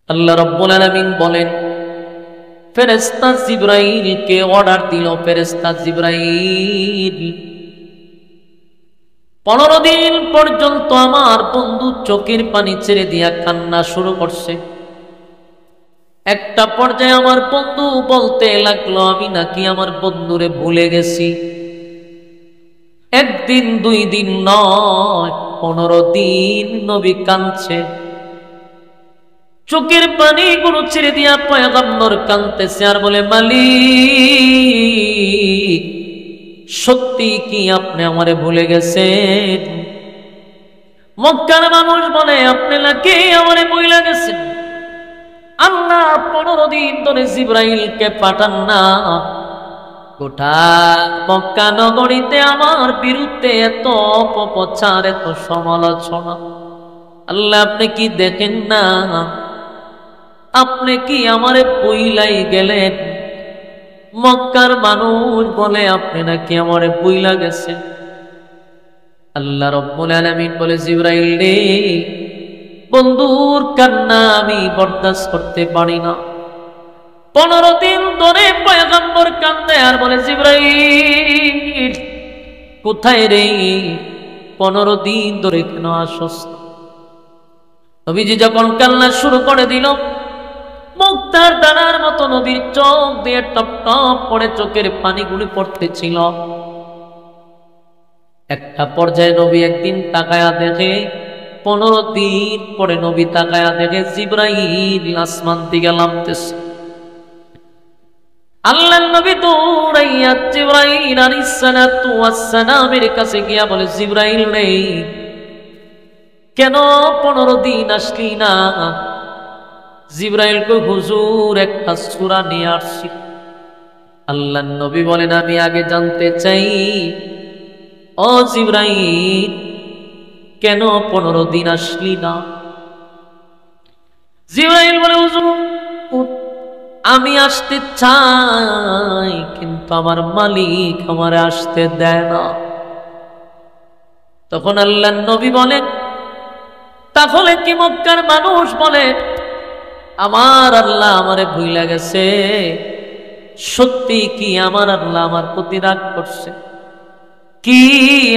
আল্লাহ রাব্বুল আলামিন বলেন, ফেরেশতা জিবরাইলকে অর্ডার দিল, ফেরেশতা জিবরাইল 15 দিন পর্যন্ত আমার বন্ধু চোখের পানি ছেড়ে দিয়া কান্না শুরু করছে। একটা পর্যায়ে আমার বন্ধু বলতে লাগলো, আমি নাকি আমার বন্ধুরে ভুলে গেছি। একদিন 2 দিন নয়, 15 দিন নবী কাঁদছে, চোখের পানি গুলো ছেড়ে দিয়া পয়গম্বর কাঁদতেছে আর বলে, মালিক সত্যি কি আপনি আমারে ভুলে গেছেন? মক্কার মানুষ বলে, আপনি নাকি আমারে ভুলে গেছেন? আল্লাহ 15 দিন ধরে জিবরাইলকে পাঠান না, গোটা মক্কা নগরীতে আমার বিরুদ্ধে এত অপপ্রচার, এত সমালোচনা। আল্লাহ আপনি কি দেখেন না? আপনি কি আমারে ভুলাই গেলেন? মক্কার মানুষ বলে আপনি নাকি আমারে ভুইলা গেছেন। আল্লাহ রাব্বুল আলামিন বলে, জিবরাইল রে, বন্ধুর কান্না আমি বরদাস্ত করতে পারি না। 15 দিন ধরে পয়গম্বর কান্দে আর বলে, জিবরাইল কোথায় রে? 15 দিন ধরে কেন আসছ? নবীজি যখন কান্না শুরু করে দিল, মুক্তার দানার মতো নবীর চোখ দিয়ে টপ টপ করে চোখের পানিগুলি পড়তেছিল। একটা পর্যায়ে নবী একদিন তাকায়া দেখে, 15 দিন পরে নবী তাকায়া দেখে জিবরাইল আসমান থেকে নামতেছে। আল্লাহর নবী দৌড়াইয়া জিবরাইল আলাইহিস সালাতু ওয়াস সালামের কাছে গিয়া বলে, জিবরাইল রে, কেন 15 দিন আসলি না? জিবরাইল কো, হুজুর একটা সূরা নিয়ে আসছি। আল্লাহর নবী বলেন, আমি আগে জানতে চাই, ও জিবরাইল কেন 15 দিন আসলি না? জিবরাইল বলে, হুজুর আমি আসতে চাই, কিন্তু আমার মালিক আমারে আসতে দেয় না। তখন আল্লাহর নবী বলেন, তাহলে কি মক্কার মানুষ বলে আমার আল্লাহ আমারে ভুইলা গেছে? সত্যি কি আমার আল্লাহ আমার প্রতি রাগ করছে? কি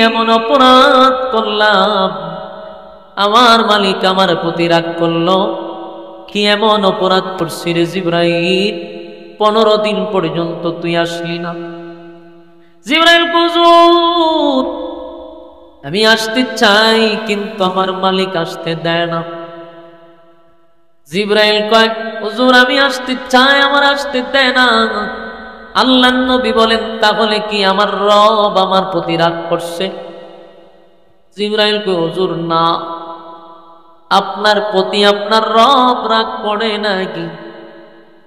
এমন অপরাধ করলাম আমার মালিক আমার প্রতি রাগ করলো? কি এমন অপরাধ করছি রে জিবরাইল, 15 দিন পর্যন্ত তুই আসলি না? জিবরাইল, হুজুর আমি আসতে চাই, কিন্তু আমার মালিক আসতে দেয় না। জিবরাইল কয়, হুজুর আমি আসতে চাই, আমার আসতে দেয় না। আল্লাহর নবী বলেন, তাহলে কি আমার রব আমার প্রতি রাগ করছে? জিবরাইল কয়, হুজুর না, আপনার প্রতি আপনার রব রাগ করে নাকি,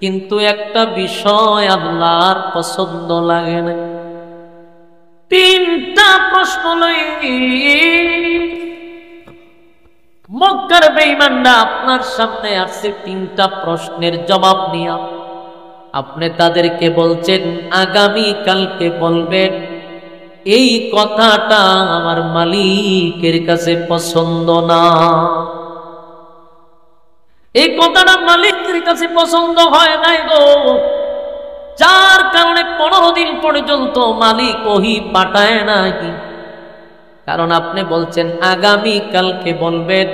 কিন্তু একটা বিষয় আল্লাহর পছন্দ লাগে না। 3টা প্রশ্ন লই মক্কার বেঈমানরা আপনার সামনে আসছে, 3টা প্রশ্নের জবাব নিয়া। আপনি তাদেরকে বলছেন আগামী কালকে বলবেন, এই কথাটা আমার মালিকের কাছে পছন্দ না। এই কথাটা মালিকের কাছে পছন্দ হয় নাই গো, যার কারণে 15 দিন পর্যন্ত মালিক ওহী পাঠায় নাকি। কারণ আপনি বলছেন আগামী কালকে বলবেন,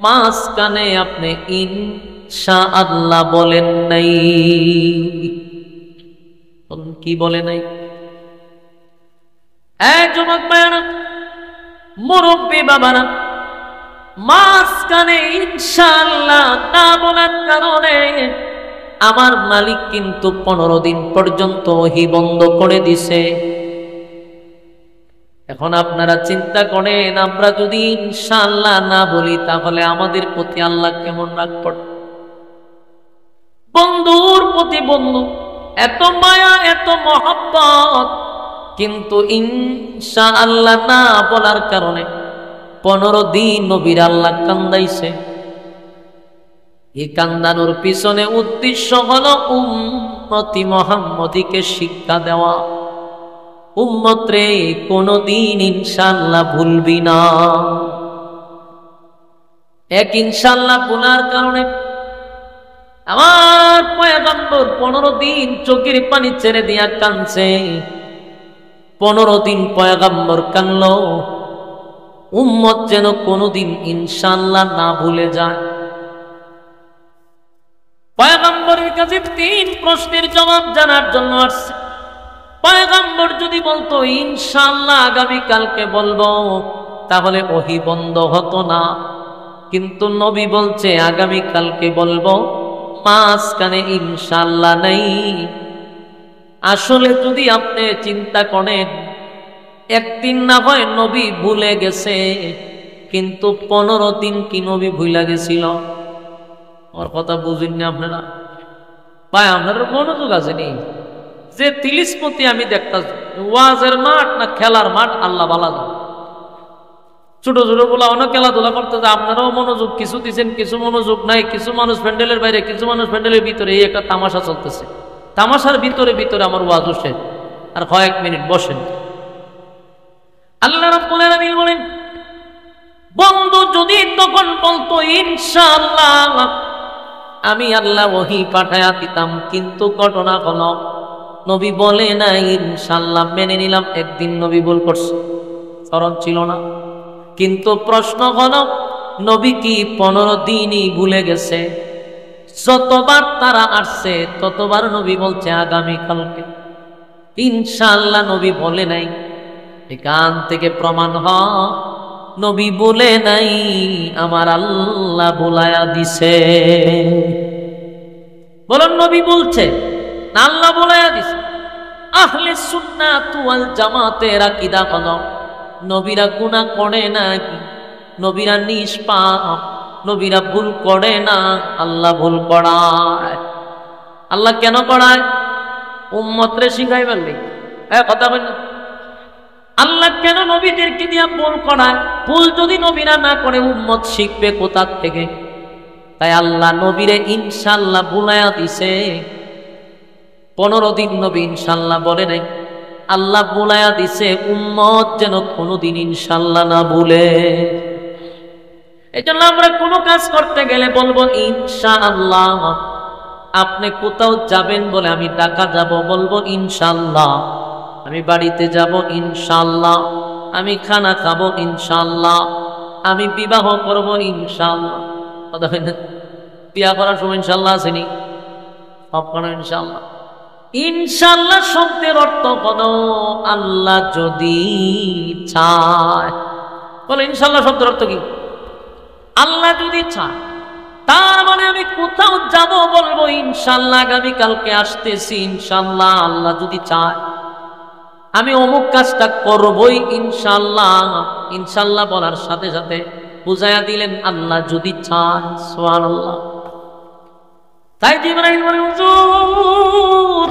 মাঝখানে আপনি ইনশাআল্লাহ বলেন নাই। কি বলে নাই? যুবক ভাইরা, মুরব্বী বাবারা, মাঝখানে ইনশাআল্লাহ না বলার কারণে আমার মালিক কিন্তু 15 দিন পর্যন্ত ওহী বন্ধ করে দিছে। এখন আপনারা চিন্তা করেন, আমরা যদি ইনশাআল্লাহ না বলি তাহলে আমাদের প্রতি আল্লাহ কেমন রাগ করে? বন্ধুর প্রতি বন্ধু, এত মায়া এত মহব্বত, কিন্তু ইনশাআল্লাহ না বলার কারণে 15 দিন নবীর আল্লাহ কান্দাইছে। এই কান্দানোর পিছনে উদ্দেশ্য হলো উম্মতি মুহাম্মদীকে শিক্ষা দেওয়া, উম্মত রে কোনদিন ইনশাআল্লাহ ভুলবি না। এক ইনশাআল্লাহ ভুলার কারণে আমার পয়গম্বর 15 দিন চোখের পানি ছেড়ে দিয়া কাঁদছে। 15 দিন পয়গম্বর কাঁদলো, উম্মত যেন কোনোদিন ইনশাআল্লাহ না ভুলে যায়। পয়গম্বরের কাছে 3 প্রশ্নের জবাব জানার জন্য আসছে। পয়গম্বর যদি বলতো ইনশাআল্লাহ আগামী কালকে বলবো, তাহলে ওহী বন্ধ হতো না। কিন্তু নবী বলছে আগামী কালকে বলবো, মাঝখানে ইনশাআল্লাহ নাই। আসলে যদি আপনি চিন্তা করেন, একদিন না হয় নবী ভুলে গেছে, কিন্তু 15 দিন কি নবী ভুলে গেছিল? আমার কথা বুঝেননি আপনারা? ভাই আপনার মনোযোগ আছে নি? যে তিলিসমতি আমি দেখতাম, ওয়াজের মাঠ না খেলার মাঠ আল্লাহ বালা জানে। ছোট ছোট বলা অনেক খেলাধুলা করতে যায়, আপনারাও মনোযোগ কিছু দিচ্ছেন, কিছু মনোযোগ নাই। কিছু মানুষ প্যান্ডেলের বাইরে, কিছু মানুষ প্যান্ডেলের ভিতরে। এই একটা তামাশা চলতেছে। তামাশার ভিতরে ভিতরে আমার ওয়াজ শেষ। আর কয়েক মিনিট বসেন। আল্লাহ রাব্বুল আলামিন বলেন, বন্ধু যদি তখন বলতো ইনশাআল্লাহ, আমি আল্লাহ ওহী পাঠায়া দিতাম। কিন্তু ঘটনা হলো নবী বলে না ইনশাআল্লাহ, মেনে নিলাম একদিন নবী ভুল করছে, স্মরণ ছিল না। কিন্তু প্রশ্ন হলো নবী কি 15 দিনই ভুলে গেছে? যতবার তারা আসছে ততবার নবী বলছে আগামী কালকে। ইনশাআল্লাহ নবী বলে নাই। এখান থেকে প্রমাণ হয় নবী বলে নাই, আমার আল্লাহ বলায়া দিছে। বলেন নবী বলছে না আল্লাহ বলায়া দিছে? আহলে সুন্নাত ওয়াল জামাতের আকীদা হলো নবীরা গুনাহ করে না, নবীরা নিষ্পাপ, নবীরা ভুল করে না, আল্লাহ ভুল করায়। আল্লাহ কেন করায়? উম্মতরে শিখাইবার লাগি। কথা বল না। আল্লাহ কেন নবীদেরকে দিয়া ভুল করায়? ভুল যদি নবীরা না করে উম্মত শিখবে কোথা থেকে? তাই আল্লাহ নবীরে ইনশাআল্লাহ বুলায়া দিছে। 15 দিন নবী ইনশাআল্লাহ বলে নাই, আল্লাহ বুলায়া দিছে উম্মত যেন কোনোদিন ইনশাআল্লাহ না ভুলে। এই জন্য আমরা কোনো কাজ করতে গেলে বলবো ইনশাআল্লাহ। আপনি কোথাও যাবেন বলে আমি ঢাকা যাব, বলবো ইনশাআল্লাহ। আমি বাড়িতে যাব ইনশাআল্লাহ। আমি খানা খাবো ইনশাআল্লাহ। আমি বিবাহ করব ইনশাআল্লাহ। কথা হয় না? বিয়া করার সময় ইনশাআল্লাহ আসেনি? সব কোনো ইনশাআল্লাহ। ইনশাআল্লাহ শব্দের অর্থ হলো আল্লাহ যদি চায়। বলে ইনশাআল্লাহ শব্দের অর্থ কি? আল্লাহ যদি চায়। তার মানে আমি কোথাও যাব বলবো ইনশাআল্লাহ, আগামী কালকে আসতেছি ইনশাআল্লাহ, আল্লাহ যদি চায়। আমি অমুক কাজটা করবই ইনশাআল্লাহ। ইনশাআল্লাহ বলার সাথে সাথে বুঝাইয়া দিলেন আল্লাহ যদি চায়। সুবহানাল্লাহ। তাই জিবরাইল বলে, হুজুর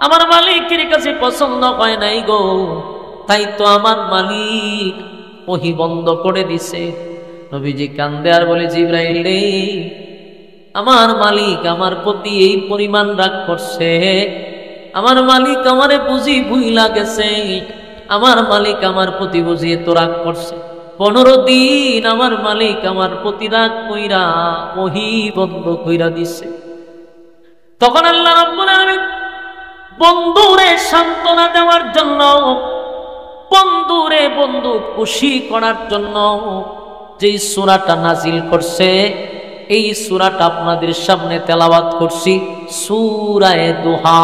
আমার মালিকের কাছে পছন্দ হয় নাই গো, তাই তো আমার মালিক ওহী বন্ধ করে দিছে। নবীজি কান্দে আর বলে, জিবরাইল রে, আমার মালিক আমার প্রতি এই পরিমাণ রাগ করছে, আমার মালিক আমারে বুঝি ভুইলা গেছে, আমার মালিক আমার প্রতি বুঝি এত রাগ করছে। 15 দিন আমার মালিক আমার প্রতি রাগ কইরা ওহী বন্ধ কইরা দিছে। তখন আল্লাহ রাব্বুল আলামিন বন্ধুরে সান্ত্বনা দেওয়ার জন্য, বন্ধুরে বন্ধু খুশি করার জন্য যে সূরাটা নাজিল করছে, এই সূরাটা আপনাদের সামনে তেলাওয়াত করছি, সূরা দুহা।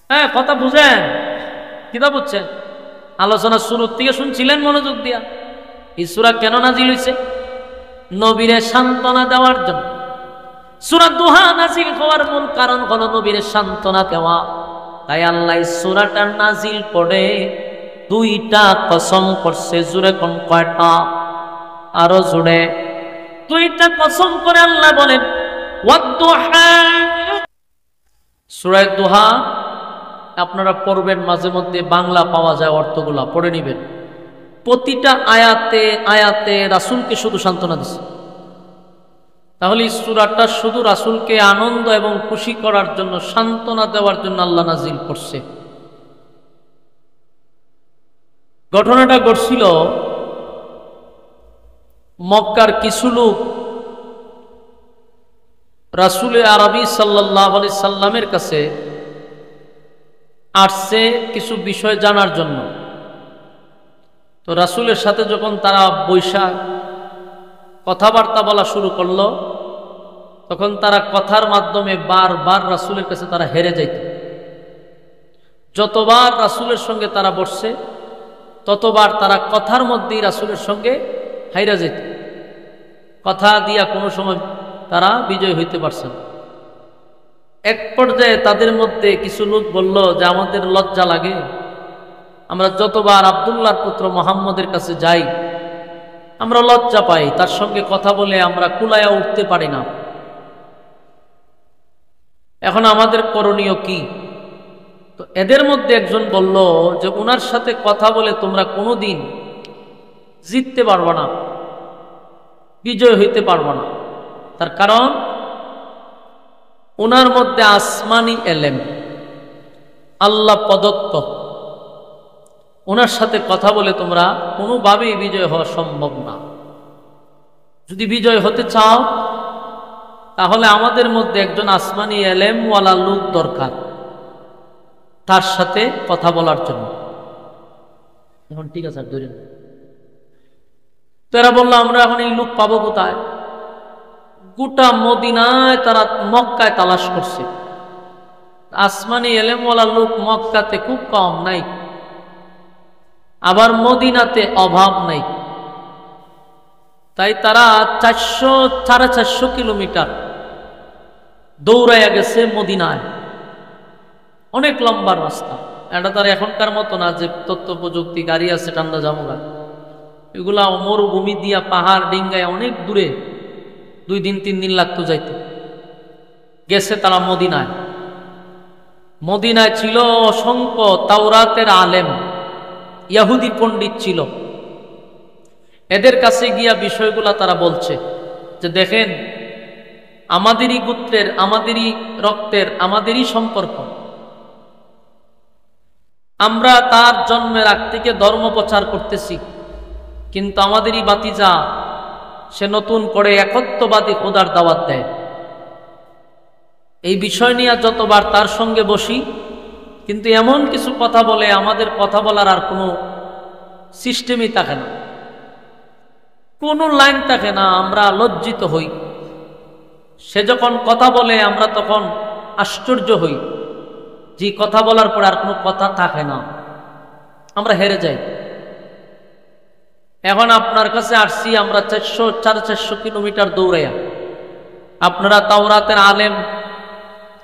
হ্যাঁ, কথা বুঝেন? কিতাব বুঝছেন? আলোচনা শুরুর থেকে শুনছিলেন মনোযোগ দিয়া? এই সূরা কেন নাজিল হয়েছে? নবীরে সান্ত্বনা দেওয়ার জন্য। সূরা দুহা নাজিল হওয়ার মূল কারণ হলো নবীরে সান্ত্বনা দেওয়া। তাই আল্লাহ সূরাটা নাজিল করে 2টা কসম করছে। জোরে কোন কয়টা? আরো জোরে। 2টা কসম করে আল্লাহ বলেন ওয়াদ-দুহা। সূরা দুহা আপনারা পড়বেন, মাঝে মধ্যে বাংলা পাওয়া যায়, অর্থগুলা পড়ে নেবেন। প্রতিটা আয়াতে আয়াতে রাসূলকে শুধু সান্ত্বনা দিচ্ছে। তাহলে এই সূরাটা শুধু রাসূলকে আনন্দ এবং খুশি করার জন্য, সান্ত্বনা দেওয়ার জন্য আল্লাহ নাজিল করছে। ঘটনাটা ঘটছিল মক্কার কিছু লোক রাসূল আরবি সাল্লাল্লাহু আলাইহি সাল্লামের কাছে আসছে কিছু বিষয় জানার জন্য। তো রাসূলের সাথে যখন তারা বৈশাখ কথাবার্তা বলা শুরু করলো, তখন তারা কথার মাধ্যমে বারবার রাসূলের কাছে তারা হেরে যাইত। যতবার রাসূলের সঙ্গে তারা বসছে, ততবার তারা কথার মধ্যেই রাসূলের সঙ্গে হাইরা যেত। কথা দিয়া কোনো সময় তারা বিজয় হইতে পারছেন। এক পর্যায়ে তাদের মধ্যে কিছু লোক বলল যে আমাদের লজ্জা লাগে, আমরা যতবার আব্দুল্লাহর পুত্র মুহাম্মদের কাছে যাই আমরা লজ্জা পাই, তার সঙ্গে কথা বলে আমরা কুলায়া উঠতে পারি না। এখন আমাদের করণীয় কি? তো এদের মধ্যে একজন বলল যে উনার সাথে কথা বলে তোমরা কোনোদিন জিততে পারবে না, বিজয় হইতে পারবে না। তার কারণ ওনার মধ্যে আসমানি এলেম, আল্লাহ প্রদত্ত, ওনার সাথে কথা বলে তোমরা কোনোভাবেই বিজয় হওয়া সম্ভব না। যদি বিজয় হতে চাও তাহলে আমাদের মধ্যে একজন আসমানি এলেমওয়ালা লোক দরকার, তার সাথে কথা বলার জন্য। এখন ঠিক আছে, ধরেন তো এরা বললো আমরা এখন এই লোক পাবো কোথায়? গোটা মদিনায় তারা মক্কায় তালাশ করছে, আসমানি এলেমওয়ালা লোক মক্কাতে খুব কম নাই, আবার মদিনাতে অভাব নাই। তাই তারা 400-450 কিলোমিটার দৌড়াইয়া গেছে মদিনায়। অনেক লম্বা রাস্তা, এটা তার এখনকার মতো না যে তথ্য প্রযুক্তি গাড়ি আছে ঠান্ডা জামগা, এগুলা মরুভূমি দিয়া পাহাড় ডিঙ্গায় অনেক দূরে 2 দিন 3 দিন লাগতো যাইতে। গেছে তারা মদিনায়। মদিনায় ছিল অসংখ্য তাওরাতের আলেম, ইহুদি পণ্ডিত ছিল। এদের কাছে গিয়া বিষয়গুলা তারা বলছে যে দেখেন, আমাদেরই গোত্রের, আমাদেরই রক্তের, আমাদেরই সম্পর্ক, আমরা তার জন্মের আগ থেকে ধর্ম প্রচার করতেছি, কিন্তু আমাদেরই বাতিজা সে নতুন করে একত্ববাদী খোদার দাওয়াত দেয়। এই বিষয় নিয়ে যতবার তার সঙ্গে বসি, কিন্তু এমন কিছু কথা বলে আমাদের কথা বলার আর কোনো সিস্টেমই থাকে না, কোনো লাইন থাকে না। আমরা লজ্জিত হই। সে যখন কথা বলে আমরা তখন আশ্চর্য হই, যে কথা বলার পরে আর কোনো কথা থাকে না, আমরা হেরে যাই। এখন আপনার কাছে আসছি আমরা 400-450 কিলোমিটার দৌড়াইয়া। আপনারা তাওরাতের আলেম,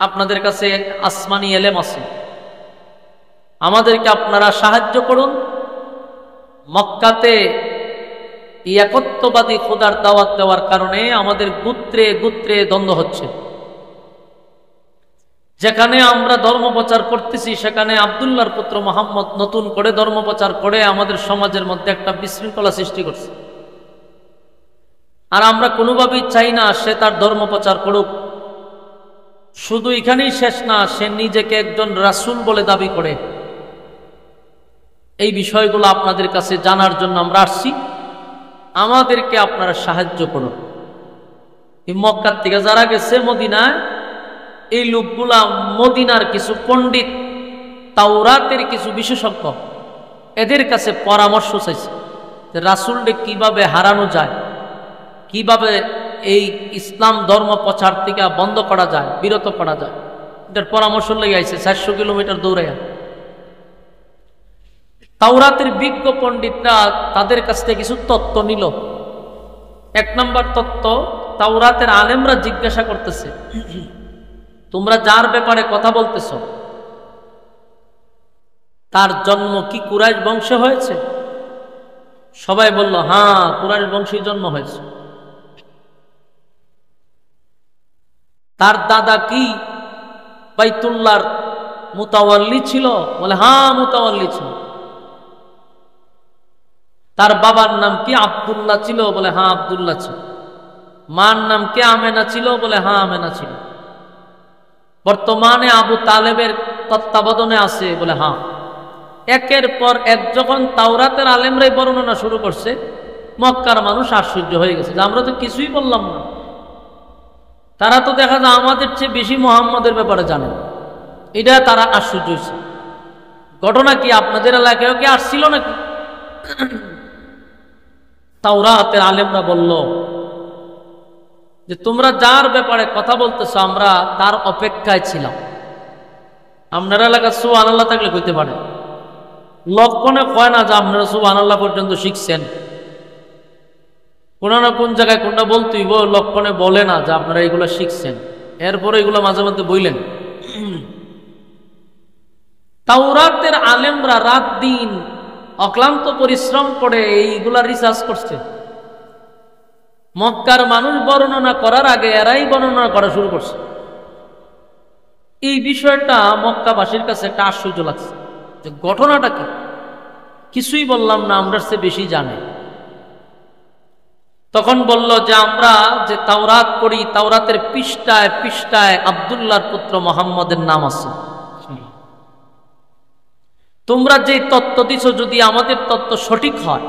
আপনাদের কাছে আসমানি এলেম আছে, আমাদেরকে আপনারা সাহায্য করুন। মক্কাতে একত্ববাদী খোদার দাওয়াত দেওয়ার কারণে আমাদের গোত্রে গোত্রে দ্বন্দ্ব হচ্ছে। যেখানে আমরা ধর্ম প্রচার করতেছি সেখানে আব্দুল্লাহর পুত্র মুহাম্মদ নতুন করে ধর্ম প্রচার করে আমাদের সমাজের মধ্যে একটা বিশৃঙ্খলা সৃষ্টি করছে। আর আমরা কোনোভাবেই চাই না সে তার ধর্ম প্রচার করুক। শুধু এখানেই শেষ না, সে নিজেকে একজন রাসূল বলে দাবি করে। এই বিষয়গুলো আপনাদের কাছে জানার জন্য আমরা আসছি, আমাদেরকে আপনারা সাহায্য করুন। এই মক্কার থেকে যারা গেছে মদিনায়, এই লোকগুলা মদিনার কিছু পণ্ডিত, তাওরাতের কিছু বিশেষজ্ঞ, এদের কাছে পরামর্শ চাইছে যে রাসূলকে কিভাবে হারানো যায়, কিভাবে এই ইসলাম ধর্ম প্রচার থেকে বন্ধ করা যায়, বিরত করা যায়। এটার পরামর্শ লেগে আইছে 400 কিলোমিটার দৌড়াইয়া। তাওরাতের বিজ্ঞ পণ্ডিতরা তাদের কাছ থেকে কিছু তত্ত্ব নিল। 1 নম্বর তত্ত্ব, তাওরাতের আলেমরা জিজ্ঞাসা করতেছে তোমরা যার ব্যাপারে কথা বলতেছ তার জন্ম কি কুরাইশ বংশে হয়েছে? সবাই বলল হ্যাঁ, কুরাইশ বংশে জন্ম হয়েছে। তার দাদা কি বাইতুল্লাহর মুতাওয়াল্লি ছিল? বলে হ্যাঁ, মুতাওয়াল্লি ছিল। তার বাবার নাম কি আব্দুল্লাহ ছিল? বলে হ্যাঁ, আব্দুল্লাহ ছিল। মার নাম কি আমেনা ছিল? বলে হ্যাঁ, আমেনা ছিল। বর্তমানে আবু তালেবের তত্ত্বাবধানে আছে? বলে হ্যাঁ। একের পর এক যখন তাওরাতের আলেমরাই বর্ণনা শুরু করছে, মক্কার মানুষ আশ্চর্য হয়ে গেছে যে আমরা তো কিছুই বললাম না। তারা তো দেখা যায় আমাদের চেয়ে বেশি মুহাম্মদের ব্যাপারে জানে, এটা তারা আশ্চর্য হয়েছে। ঘটনা কি, আপনাদের এলাকায় কি আসছিল নাকি? তাওরাতের আলেমরা বলল যে তোমরা যার ব্যাপারে কথা বলতেছো আমরা তার অপেক্ষায় ছিলাম। আপনার এলাকা সুবহানাল্লাহ থাকলে কইতে পারে, লক্ষণে কয় না যে আপনারা সুবহানাল্লাহ পর্যন্ত শিখছেন। কোন না কোন জায়গায় কোনটা বলতেই লক্ষণে বলে না যে আপনারা এগুলো শিখছেন, এরপরে এগুলো মাঝে মধ্যে বইলেন। তাওরাতের আলেমরা রাত দিন অক্লান্ত পরিশ্রম করে এইগুলা রিসার্চ করছে। মক্কার মানুষ বর্ণনা করার আগে এরাই বর্ণনা করা শুরু করছে। এই বিষয়টা মক্কাবাসীর কাছে একটা আশ্চর্য লাগছে যে ঘটনাটা কি, কিছুই বললাম না, আমরা সে বেশি জানে। তখন বলল যে আমরা যে তাওরাত পড়ি, তাওরাতের পৃষ্ঠায় পৃষ্ঠায় আব্দুল্লাহর পুত্র মুহাম্মদের নাম আছে। তোমরা যে তত্ত্ব দিছো যদি আমাদের তত্ত্ব সঠিক হয়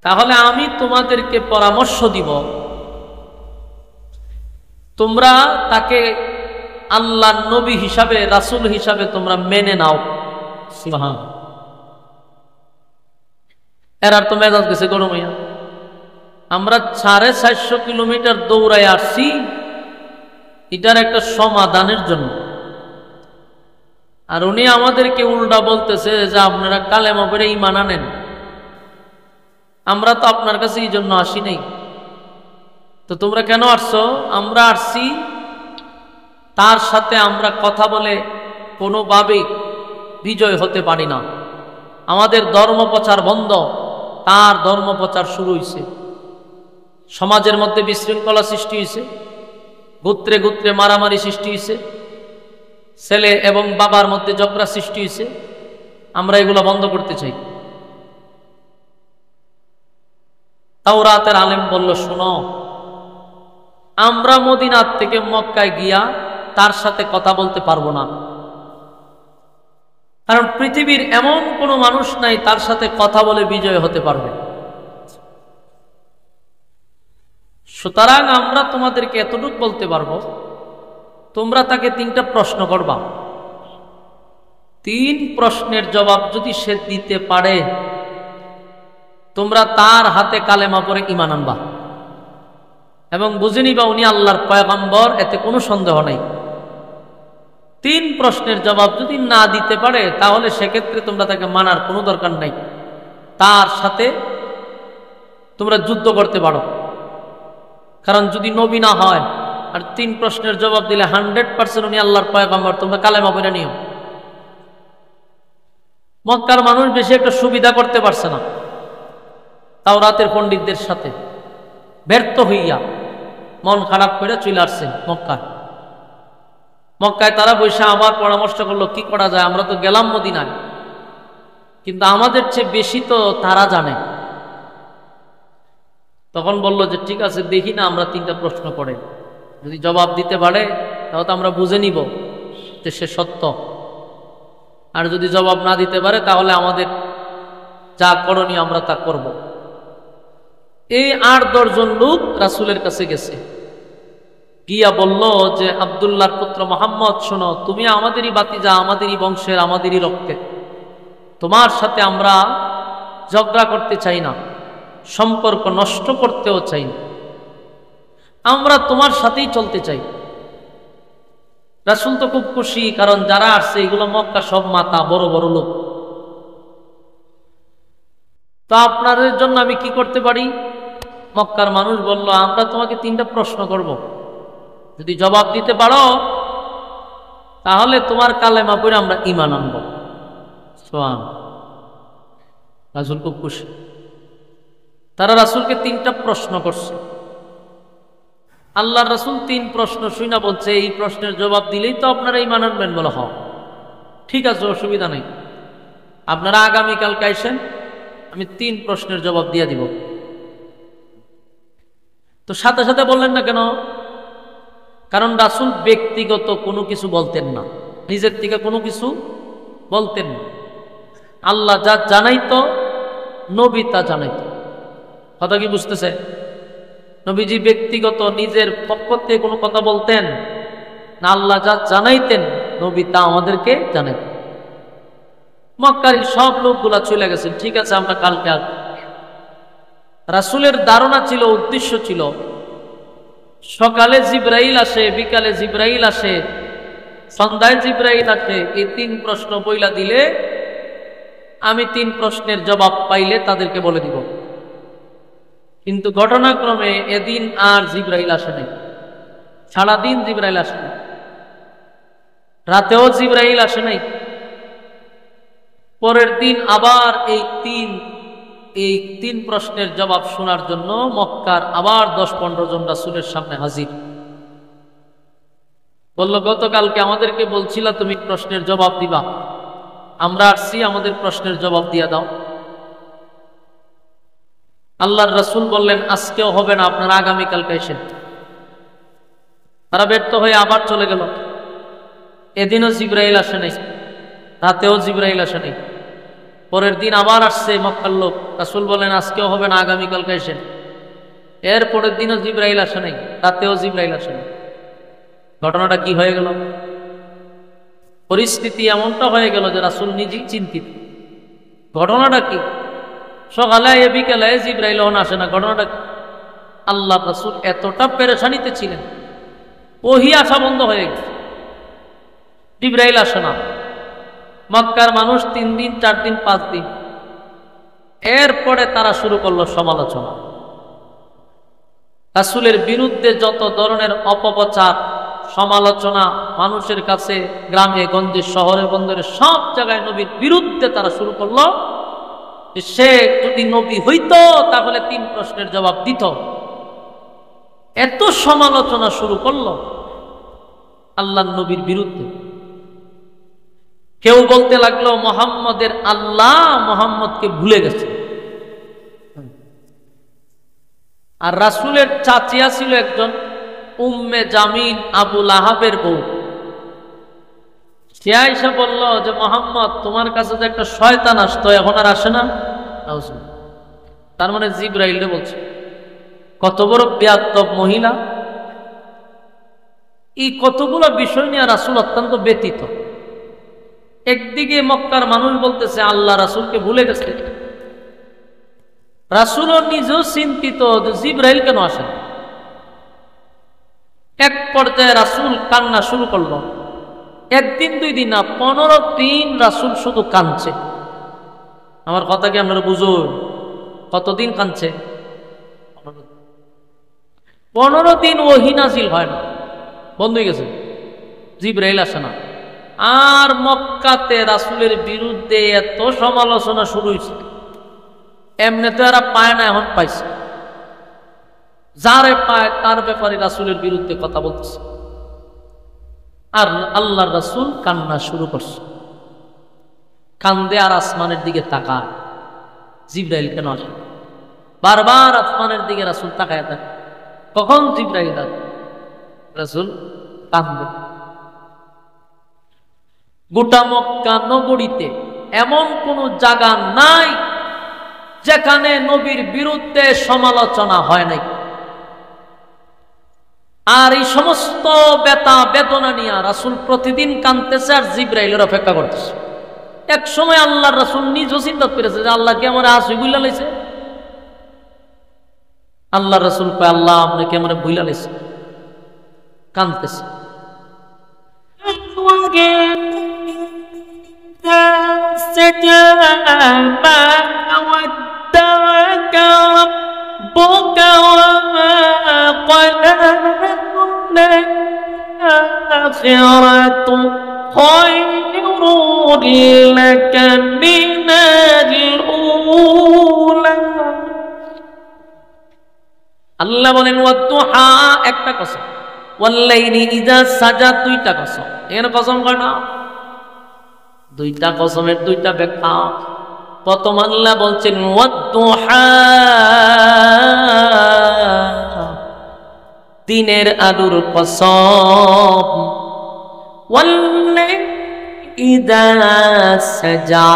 তাহলে আমি তোমাদেরকে পরামর্শ দিব, তোমরা তাকে আল্লাহর নবী হিসাবে, রাসূল হিসাবে তোমরা মেনে নাও। সুবহানাল্লাহ। এরার তো মেজাজ গেছে গরম হইয়া। আমরা 450 কিলোমিটার দৌড়ায় আসছি এটার একটা সমাধানের জন্য, আর উনি আমাদেরকে উল্টা বলতেছে যে আপনারা কালেমা পড়ে ঈমান আনেন। আমরা তো আপনার কাছে এই জন্য আসি নাই, তো তোমরা কেন আসছো? আমরা আসছি তার সাথে আমরা কথা বলে কোনোভাবেই বিজয় হতে পারি না। আমাদের ধর্ম প্রচার বন্ধ, তার ধর্ম প্রচার শুরু হয়েছে। সমাজের মধ্যে বিশৃঙ্খলা সৃষ্টি হয়েছে, গোত্রে গোত্রে মারামারি সৃষ্টি হয়েছে, ছেলে এবং বাবার মধ্যে ঝগড়া সৃষ্টি হয়েছে। আমরা এগুলো বন্ধ করতে চাই। তাওরাতের আলেম বলল, শোনো, আমরা মদিনার থেকে মক্কায় গিয়া তার সাথে কথা বলতে পারবো না, কারণ পৃথিবীর এমন কোনো মানুষ নাই তার সাথে কথা বলে বিজয় হতে পারবে। সুতরাং আমরা তোমাদেরকে এতটুকু বলতে পারবো, তোমরা তাকে 3টা প্রশ্ন করবা। 3 প্রশ্নের জবাব যদি সে দিতে পারে তোমরা তার হাতে কালেমা পড়ে ঈমান আনবা এবং বুঝে নিবা উনি আল্লাহর পয়গম্বর, এতে কোনো সন্দেহ নাই। 3 প্রশ্নের জবাব যদি না দিতে পারে তাহলে সেক্ষেত্রে তোমরা তাকে মানার কোনো দরকার নাই, তার সাথে তোমরা যুদ্ধ করতে পারো। কারণ যদি নবী না হয় আর 3 প্রশ্নের জবাব দিলে 100% উনি আল্লাহর পয়গম্বর, তোমরা কালেমা পড়ে নিও। মক্কার মানুষ বেশি একটা সুবিধা করতে পারছে না তাওরাতের পণ্ডিতদের সাথে, ব্যর্থ হইয়া মন খারাপ করে চলে আসছে মক্কায়। মক্কায় তারা বসে আবার পরামর্শ করলো কি করা যায়, আমরা তো গেলাম মদিনায়, কিন্তু আমাদের চেয়ে বেশি তো তারা জানে। তখন বলল যে ঠিক আছে, দেখি না আমরা 3টা প্রশ্ন করে, যদি জবাব দিতে পারে তাহলে তো আমরা বুঝে নিব যে সে সত্য, আর যদি জবাব না দিতে পারে তাহলে আমাদের যা করণীয় আমরা তা করব। এই 8-10 জন লোক রাসূলের কাছে গেছে, গিয়া বলল যে আব্দুল্লাহর পুত্র মুহাম্মদ, শোনো, তুমি আমাদেরই বাতিজা, আমাদেরই বংশের, আমাদেরই রক্তের, তোমার সাথে আমরা ঝগড়া করতে চাই না, সম্পর্ক নষ্ট করতেও চাই না, আমরা তোমার সাথেই চলতে চাই। রাসূল তো খুব খুশি, কারণ যারা আসছে এগুলো মক্কা সব মাতা, বড় বড় লোক। তো আপনাদের জন্য আমি কি করতে পারি? মক্কার মানুষ বলল, আমরা তোমাকে 3টা প্রশ্ন করব, যদি জবাব দিতে পারো তাহলে তোমার কালেমা পড়ে আমরা ঈমান আনব। সুবহানাল্লাহ। রাসূল খুব খুশি। তারা রাসূলকে 3টা প্রশ্ন করছে। আল্লাহর রাসূল 3 প্রশ্ন শুনা বলছে, এই প্রশ্নের জবাব দিলেই তো আপনারা ঈমান আনবেন। বলে হ্যাঁ, ঠিক আছে, অসুবিধা নেই, আপনারা আগামীকালকে আসেন, আমি 3 প্রশ্নের জবাব দিয়ে দিব। তো সাথে সাথে বললেন না কেন? কারণ রাসূল ব্যক্তিগত কোনো কিছু বলতেন না, নিজের থেকে কোনো কিছু বলতেন না। আল্লাহ যা জানাইতো নবী তা জানাইতো। কথা কি বুঝতেছে? নবীজি ব্যক্তিগত নিজের পক্ষ থেকে কোনো কথা বলতেন না, আল্লাহ যা জানাইতেন নবী তা আমাদেরকে জানাইতেন। মক্কার সব লোকগুলা চলে গেছেন, ঠিক আছে আমরা কালকে আসবো। রাসূলের ধারণা ছিল, উদ্দেশ্য ছিল, সকালে জিবরাইল আসে, বিকালে জিবরাইল আসে, সন্ধ্যায় জিবরাইল আসে, এই 3 প্রশ্ন বইলা দিলে আমি 3 প্রশ্নের জবাব পাইলে তাদেরকে বলে দিব। কিন্তু ঘটনাক্রমে এদিন আর জিবরাইল আসে নাই, সারাদিন জিবরাইল আসে নাই, রাতেও জিবরাইল আসে নাই। পরের দিন আবার এই তিন প্রশ্নের জবাব শোনার জন্য মক্কার আবার 10-15 জন রাসূলের সামনে হাজির। বলল, গতকালকে আমাদেরকে বলছিলা তুমি প্রশ্নের জবাব দিবা, আমরা আসছি, আমাদের প্রশ্নের জবাব দিয়া দাও। আল্লাহর রাসূল বললেন, আজকেও হবে না, আপনারা আগামীকালকে এসেন। তারা ব্যর্থ হয়ে আবার চলে গেল। এদিনও জিবরাইল আসে নাই, রাতেও জিবরাইল আসে নাই। পরের দিন আবার আসছে মক্কার লোক, রাসূল বলেন আজকেও হবে না, আগামীকালকে এসেন। এর পরের দিনও জিবরাইল আসে নাই, রাতেও জিবরাইল আসে নাই। ঘটনাটা কি হয়ে গেল? পরিস্থিতি এমনটা হয়ে গেল যে রাসূল নিজেই চিন্তিত। ঘটনাটা কি? সকালে বিকালে জিবরাইল আসে না, ঘটনাটা কি? আল্লাহ রাসূল এতটা পেরেশানিতে ছিলেন, ওহী আসা বন্ধ হয়ে গেছে, জিবরাইল আসে না। মক্কার মানুষ 3 দিন 4 দিন 5 দিন, এরপরে তারা শুরু করলো সমালোচনা। রাসূলের বিরুদ্ধে যত ধরনের অপপ্রচার, সমালোচনা মানুষের কাছে, গ্রামে গঞ্জে, শহরে বন্দরে, সব জায়গায় নবীর বিরুদ্ধে তারা শুরু করলো। সে যদি নবী হইতো তাহলে 3 প্রশ্নের জবাব দিত। এত সমালোচনা শুরু করলো আল্লাহর নবীর বিরুদ্ধে। কেউ বলতে লাগলো মুহাম্মদের আল্লাহ মুহাম্মদকে ভুলে গেছে। আর রাসূলের চাচিয়া ছিল একজন উম্মে জামিল, আবু লাহাবের বউ। সে আয়েশা বলল যে মুহাম্মদ তোমার কাছে যে একটা শয়তান আসতো এখন আর আসে না। তার মানে জিবরাইল বলছে, কত বড় বেয়াদব মহিলা। এই কতগুলো বিষয় নিয়ে রাসূল অত্যন্ত ব্যথিত। একদিকে মক্কার মানুষ বলতেছে আল্লাহ রাসূলকে ভুলে গেছে, রাসূলও নিজেও চিন্তিত যে জিবরাইল কেন আসে। এক পর্যায়ে রাসূল কান্না শুরু করলো। 1 দিন 2 দিন না, 15 দিন রাসূল শুধু কাঁদছে। আমার কথা কি আপনারা বুঝুন? কতদিন কাঁদছে? 15 দিন ওহী নাজিল হয় না, বন্ধ হয়ে গেছে, জিবরাইল আসে না। আর মক্কাতে রাসূলের বিরুদ্ধে এত সমালোচনা শুরু হয়েছে, এমনি তো এরা পায় না, এখন পাইছে। যারে পায় তার ব্যাপারে রাসূলের বিরুদ্ধে কথা বলতেছে। আর আল্লাহর রাসূল কান্না শুরু করছে, কান্দে আর আসমানের দিকে তাকায়, জিবরাইল কেন আসে? বারবার আসমানের দিকে রাসূল তাকায় থাকে, কখন জিবরাইল আসে? রাসূল কান্দে। গোটা মক্কা নগরীতে এমন কোন জায়গা নাই যেখানে নবীর বিরুদ্ধে সমালোচনা হয় নাই। আর এই সমস্ত ব্যথা বেদনা নিয়ে রাসূল প্রতিদিন কাঁদতেছে আর জিবরাইলের অপেক্ষা করতেছে। এক সময় আল্লাহর রাসূল নিজেও চিন্তা করেছে যে আল্লাহ কি আমার আসি বুইলা লাইছে। আল্লাহর রাসূল কয়, আল্লাহ আপনাকে আমার বুইলা লাইছে, কাঁদতেছে। আল্লাহ বলেন ওয়াদুহা একটা কসম, ওয়াল্লাইলি ইযা সাজা দুইটা কসম। এখানে কসম কয় না, দুইটা কসমের দুইটা ব্যাখ্যা। প্রথম আল্লাহ বলছেন ওয়াদুহা, দিনের আলোর কসম, ওয়াল্লাইলি ইযা সাজা,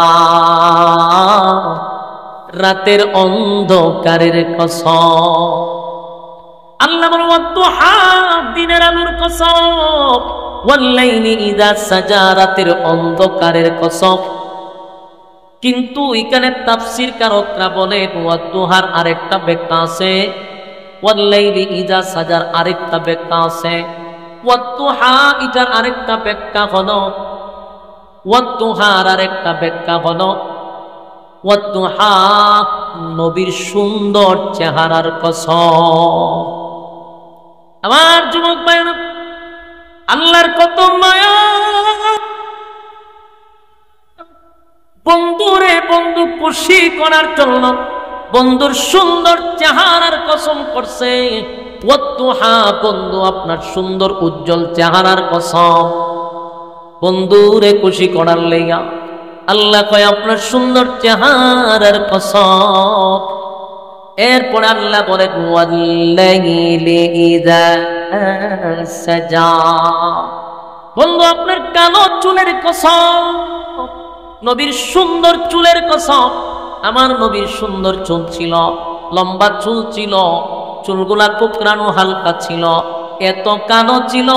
রাতের অন্ধকারের কসম। আল্লাহ বলেন ওয়াদ-দুহা, দিনের আলোর কসম, ওয়াল-লাইলি ইযা সাজা, রাতের অন্ধকারের কসম। কিন্তু এখানে তাফসীরকারকরা বলে ওয়াদ-দুহার আরেকটা ব্যাখ্যা আছে, ওয়াল-লাইলি ইযা সাজার আরেকটা ব্যাখ্যা আছে। ওয়াদ-দুহা এটার আরেকটা ব্যাখ্যা হলো, ওয়াদ-দুহার আরেকটা ব্যাখ্যা হলো, ওয়াদ-দুহা নবীর সুন্দর চেহারার কসম। আমার যুবক ভাইরা, আল্লাহর কত মায়া, বন্ধুরে বন্ধু খুশি করার জন্য বন্ধুর সুন্দর চেহারার কসম করছে। ওয়াদ-দুহা, বন্ধু আপনার সুন্দর উজ্জ্বল চেহারার কসম। বন্ধুরে খুশি করার লেগা আল্লাহ কয় আপনার সুন্দর চেহারার কসম। এরপরে আল্লাহ বলেন ওয়াল-লাইলি ইযা সাজা, বন্ধু আপনার কালো চুলের কসম, নবীর সুন্দর চুলের কসম। আমার নবীর সুন্দর চুল ছিল, লম্বা চুল ছিল, চুলগুলা কোকড়ানো হালকা ছিল, এত কালো ছিল।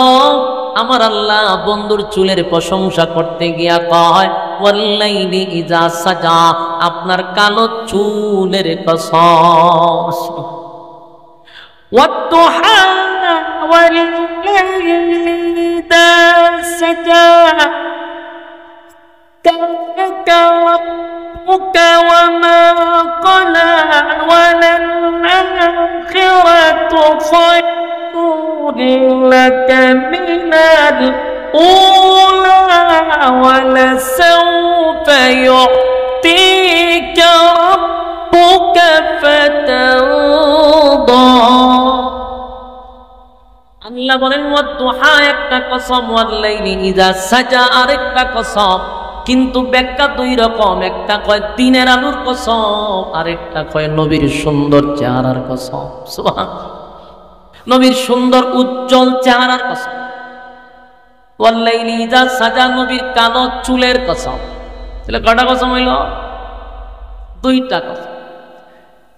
আমার আল্লাহ বন্ধুর চুলের প্রশংসা করতে গিয়া কয় ওয়াল-লাইলি ইযা সাজা, আপনার কালো চুলের কসম। ওয়াদ-দুহা ওয়াল-লাইলি ইযা সাজা ربك وما قلى وللآخرة خير لك من الأولى ولسوف يعطيك ربك فترضى। আল্লাহ বলেন ওয়াদ-দুহা একটা কসম, ওয়াল-লাইলি ইযা সাজা আরেকটা কসম। কিন্তু ব্যাখ্যা দুই রকম, একটা কয় দিনের আলোর কসম, আরেকটা কয় নবীর সুন্দর চেহারার কসম। সুবহানাল্লাহ, নবীর সুন্দর উজ্জ্বল চেহারার কসম। ওয়াল-লাইলি ইযা সাজা, নবীর কালো চুলের কসম। তাহলে কয়টা কসম হইল? দুইটা কসম।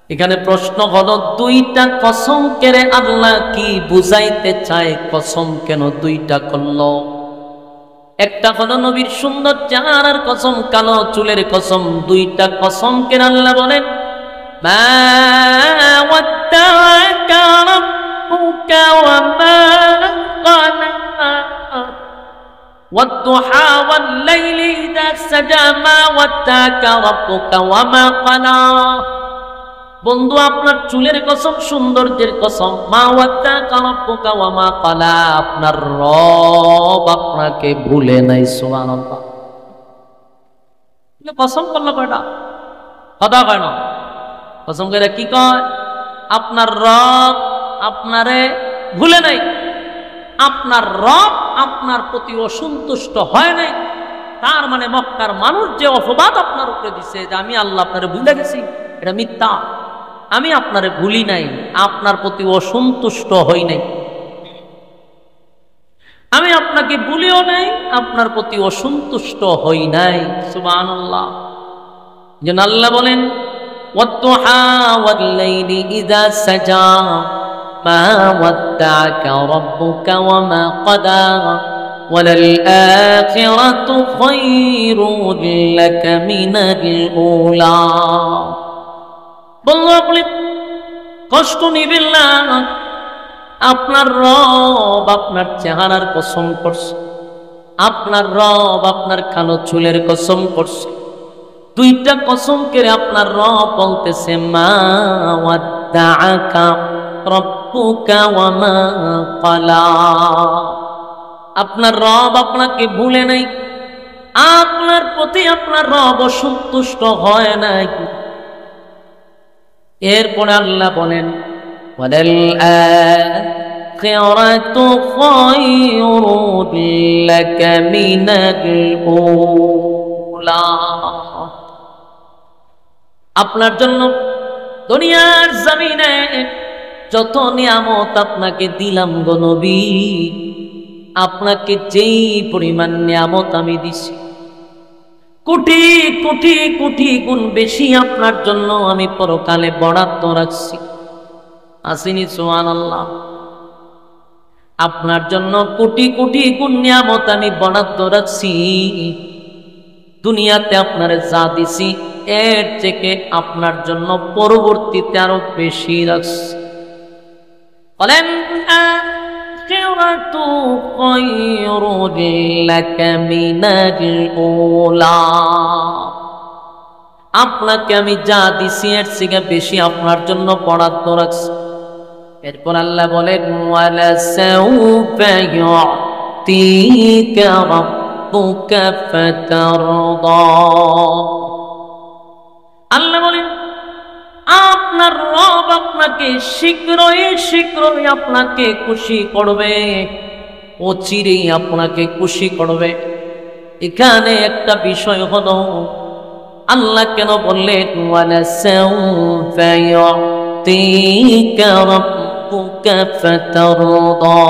এখানে প্রশ্ন হলো দুইটা কসম কেড়ে আল্লাহ কি বুঝাইতে চায়? কসম কেন দুইটা করলো? একটা হলো নবীর সুন্দর চেহারার কসম, কালো চুলের কসম। দুইটা কসম কেন আল্লাহ বলেন মা ওয়াদ্দাকা রাব্বুকা ওয়া মা ক্বালা ওয়াদ-দুহা ওয়াল-লাইলি ইযা সাজা মা ওয়াদ্দাকা রাব্বুকা ওয়া মা ক্বালা। বন্ধু আপনার চুলের কসম, সৌন্দর্যের কসম। মা ওয়াদ্দাকা রাব্বুকা ওয়া মা ক্বালা, আপনার রব আপনাকে ভুলে নাই। সুবহানাল্লাহ, কসম করলো কয়টা? কথা কয় না। কসম করে কি কয়? আপনার রব আপনারে ভুলে নাই, আপনার রব আপনার প্রতি অসন্তুষ্ট হয় নাই। তার মানে মক্কার মানুষ যে অপবাদ আপনার উপরে দিছে যে আমি আল্লাহ আপনারে ভুলে গেছি, এটা মিথ্যা। আমি আপনারে ভুলি নাই, আপনার প্রতি অসন্তুষ্ট হই নাই। আমি আপনাকে ভুলিও নাই, আপনার প্রতি অসন্তুষ্ট হই নাই। সুবহানাল্লাহ। যেন আল্লাহ বলেন ওয়াদ-দুহা ওয়াল-লাইলি ইযা সাজা মা ওয়াদ্দাকা রাব্বুকা ওয়া মা ক্বালা ওয়ালাল-আখিরাতু খায়রুল লাকা মিনাল উলা। বললো আপনি কষ্ট নিবেন না, আপনার রব আপনার চেহারার কসম করছে, আপনার রব আপনার কালো চুলের কসম করছে। দুইটা কসম করে আপনার রব বলতেছে মা ওয়াদ্দাকা রাব্বুকা ওয়া মা ক্বালা, আপনার রব আপনাকে ভুলে নাই, আপনার প্রতি আপনার রব অসন্তুষ্ট হয় নাই। এরপরে আল্লাহ বলেন ওয়ালাল-আখিরাতু খায়রুল লাকা মিনাল উলা। আপনার জন্য দুনিয়ার জমিনে যত নিয়ামত আপনাকে দিলাম গো নবী, আপনাকে যেই পরিমাণ নিয়ামত আমি দিছি কোটি কোটি কোটি গুণ বেশি আপনার জন্য আমি পরকালে বরাদ্দ রাখছি। আসিনি? সুবহানাল্লাহ। আপনার জন্য কোটি কোটি গুণ নিয়ামত আমি বরাদ্দ রাখছি। দুনিয়াতে আপনারে যা দিছি এর থেকে আপনার জন্য পরবর্তীতে আরো বেশি রাখছি। বলেন আখিরাতু খায়রুল লাকা মিনাল উলা। আপনাকে আমি যা দিছি এর থেকে বেশি আপনার জন্য বরাদ্দ রাখছি। এরপর আল্লাহ বলেন ওয়ালা সাউফা ইউতিকা রাব্বুকা ফাতারদা। আল্লাহ বলেন আপনার রব আপনাকে শীঘ্রই শীঘ্রই আপনাকে খুশি করবে, অচিরেই আপনাকে খুশি করবে। এখানে একটা বিষয় হলো আল্লাহ কেন বললেন ওয়ালা সাউফা ইউতিকা রাব্বুকা ফাতারদা।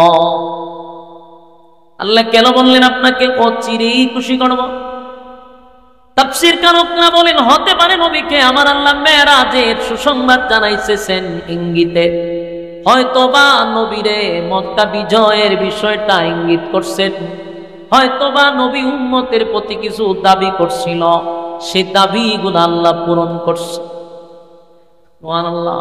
আল্লাহ কেন বললেন আপনাকে অচিরেই খুশি করব? তাফসীর কারকরা বলেন হতে পারে নবীকে আমার আল্লাহ মেরাজের সুসংবাদ জানাইছেন ইঙ্গিতে, হয়তোবা নবীরে মক্কা বিজয়ের বিষয়টা ইঙ্গিত করছেন, হয়তোবা নবী উম্মতের প্রতি কিছু দাবি করছিল, সেই দাবিগুলো আল্লাহ পূরণ করছে। সুবহানাল্লাহ।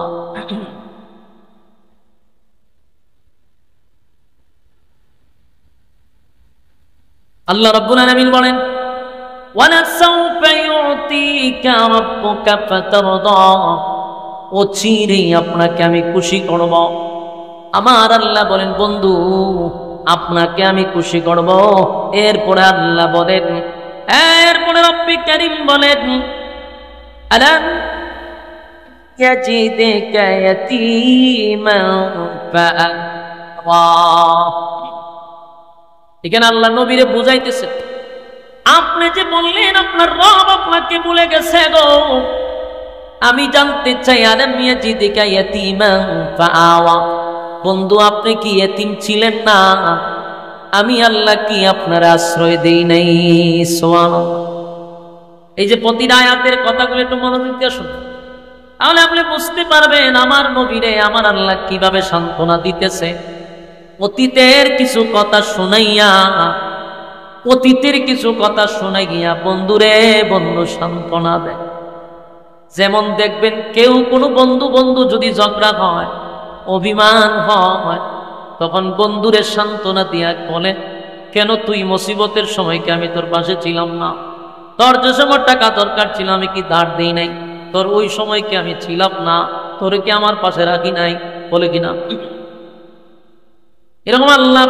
আল্লাহ রাব্বুল আলামিন বলেন ওয়ালাসাউফা ইউতিকা রাব্বুকা ফাতারদা। অচিরেই আপনাকে আমি খুশি করব। আমার আল্লাহ বলেন বন্ধু আপনাকে আমি খুশি করব। এরপরে আল্লাহ বলেন, এরপরে রব্বি কারীম বলেন আলাম ইয়াজিদকা ইয়াতীমান ফাআওয়া। এখানে আল্লাহ নবীরে বুঝাইতেছে আপনি যে বললেন আপনার রব আপনাকে ভুলে গেছে গো, আমি জানতে চাই আলাম ইয়াজিদকা ইয়াতীমান ফাআওয়া। বন্ধু আপনি কি ইয়েতিম ছিলেন না? আমি আল্লাহ কি আপনার আশ্রয় দেই নাই? সুবহানাল্লাহ। এই যে প্রতিটা আয়াতের কথাগুলো একটু মনোযোগ দিয়ে শুনুন, তাহলে আপনি বুঝতে পারবেন আমার নবীরে আমার আল্লাহ কিভাবে সান্ত্বনা দিতেছে। অতীতের কিছু কথা শুনাইয়া, অতীতের কিছু কথা শুনাইয়া বন্ধুরে বন্ধু সান্ত্বনা দেয়। যেমন দেখবেন কেউ কোনো বন্ধু বন্ধু যদি ঝগড়া হয়, অভিমান হয়, তখন বন্ধুরে সান্ত্বনা দিয়া বলে কেন তুই মুসিবতের সময় কি আমি তোর পাশে ছিলাম না? তোর যে সময় টাকা দরকার ছিল আমি কি ধার দেই নাই? তোর ওই সময় কি আমি ছিলাম না? তোর কি আমার পাশে রাখি নাই? বলে কিনা? এরকম আল্লাহ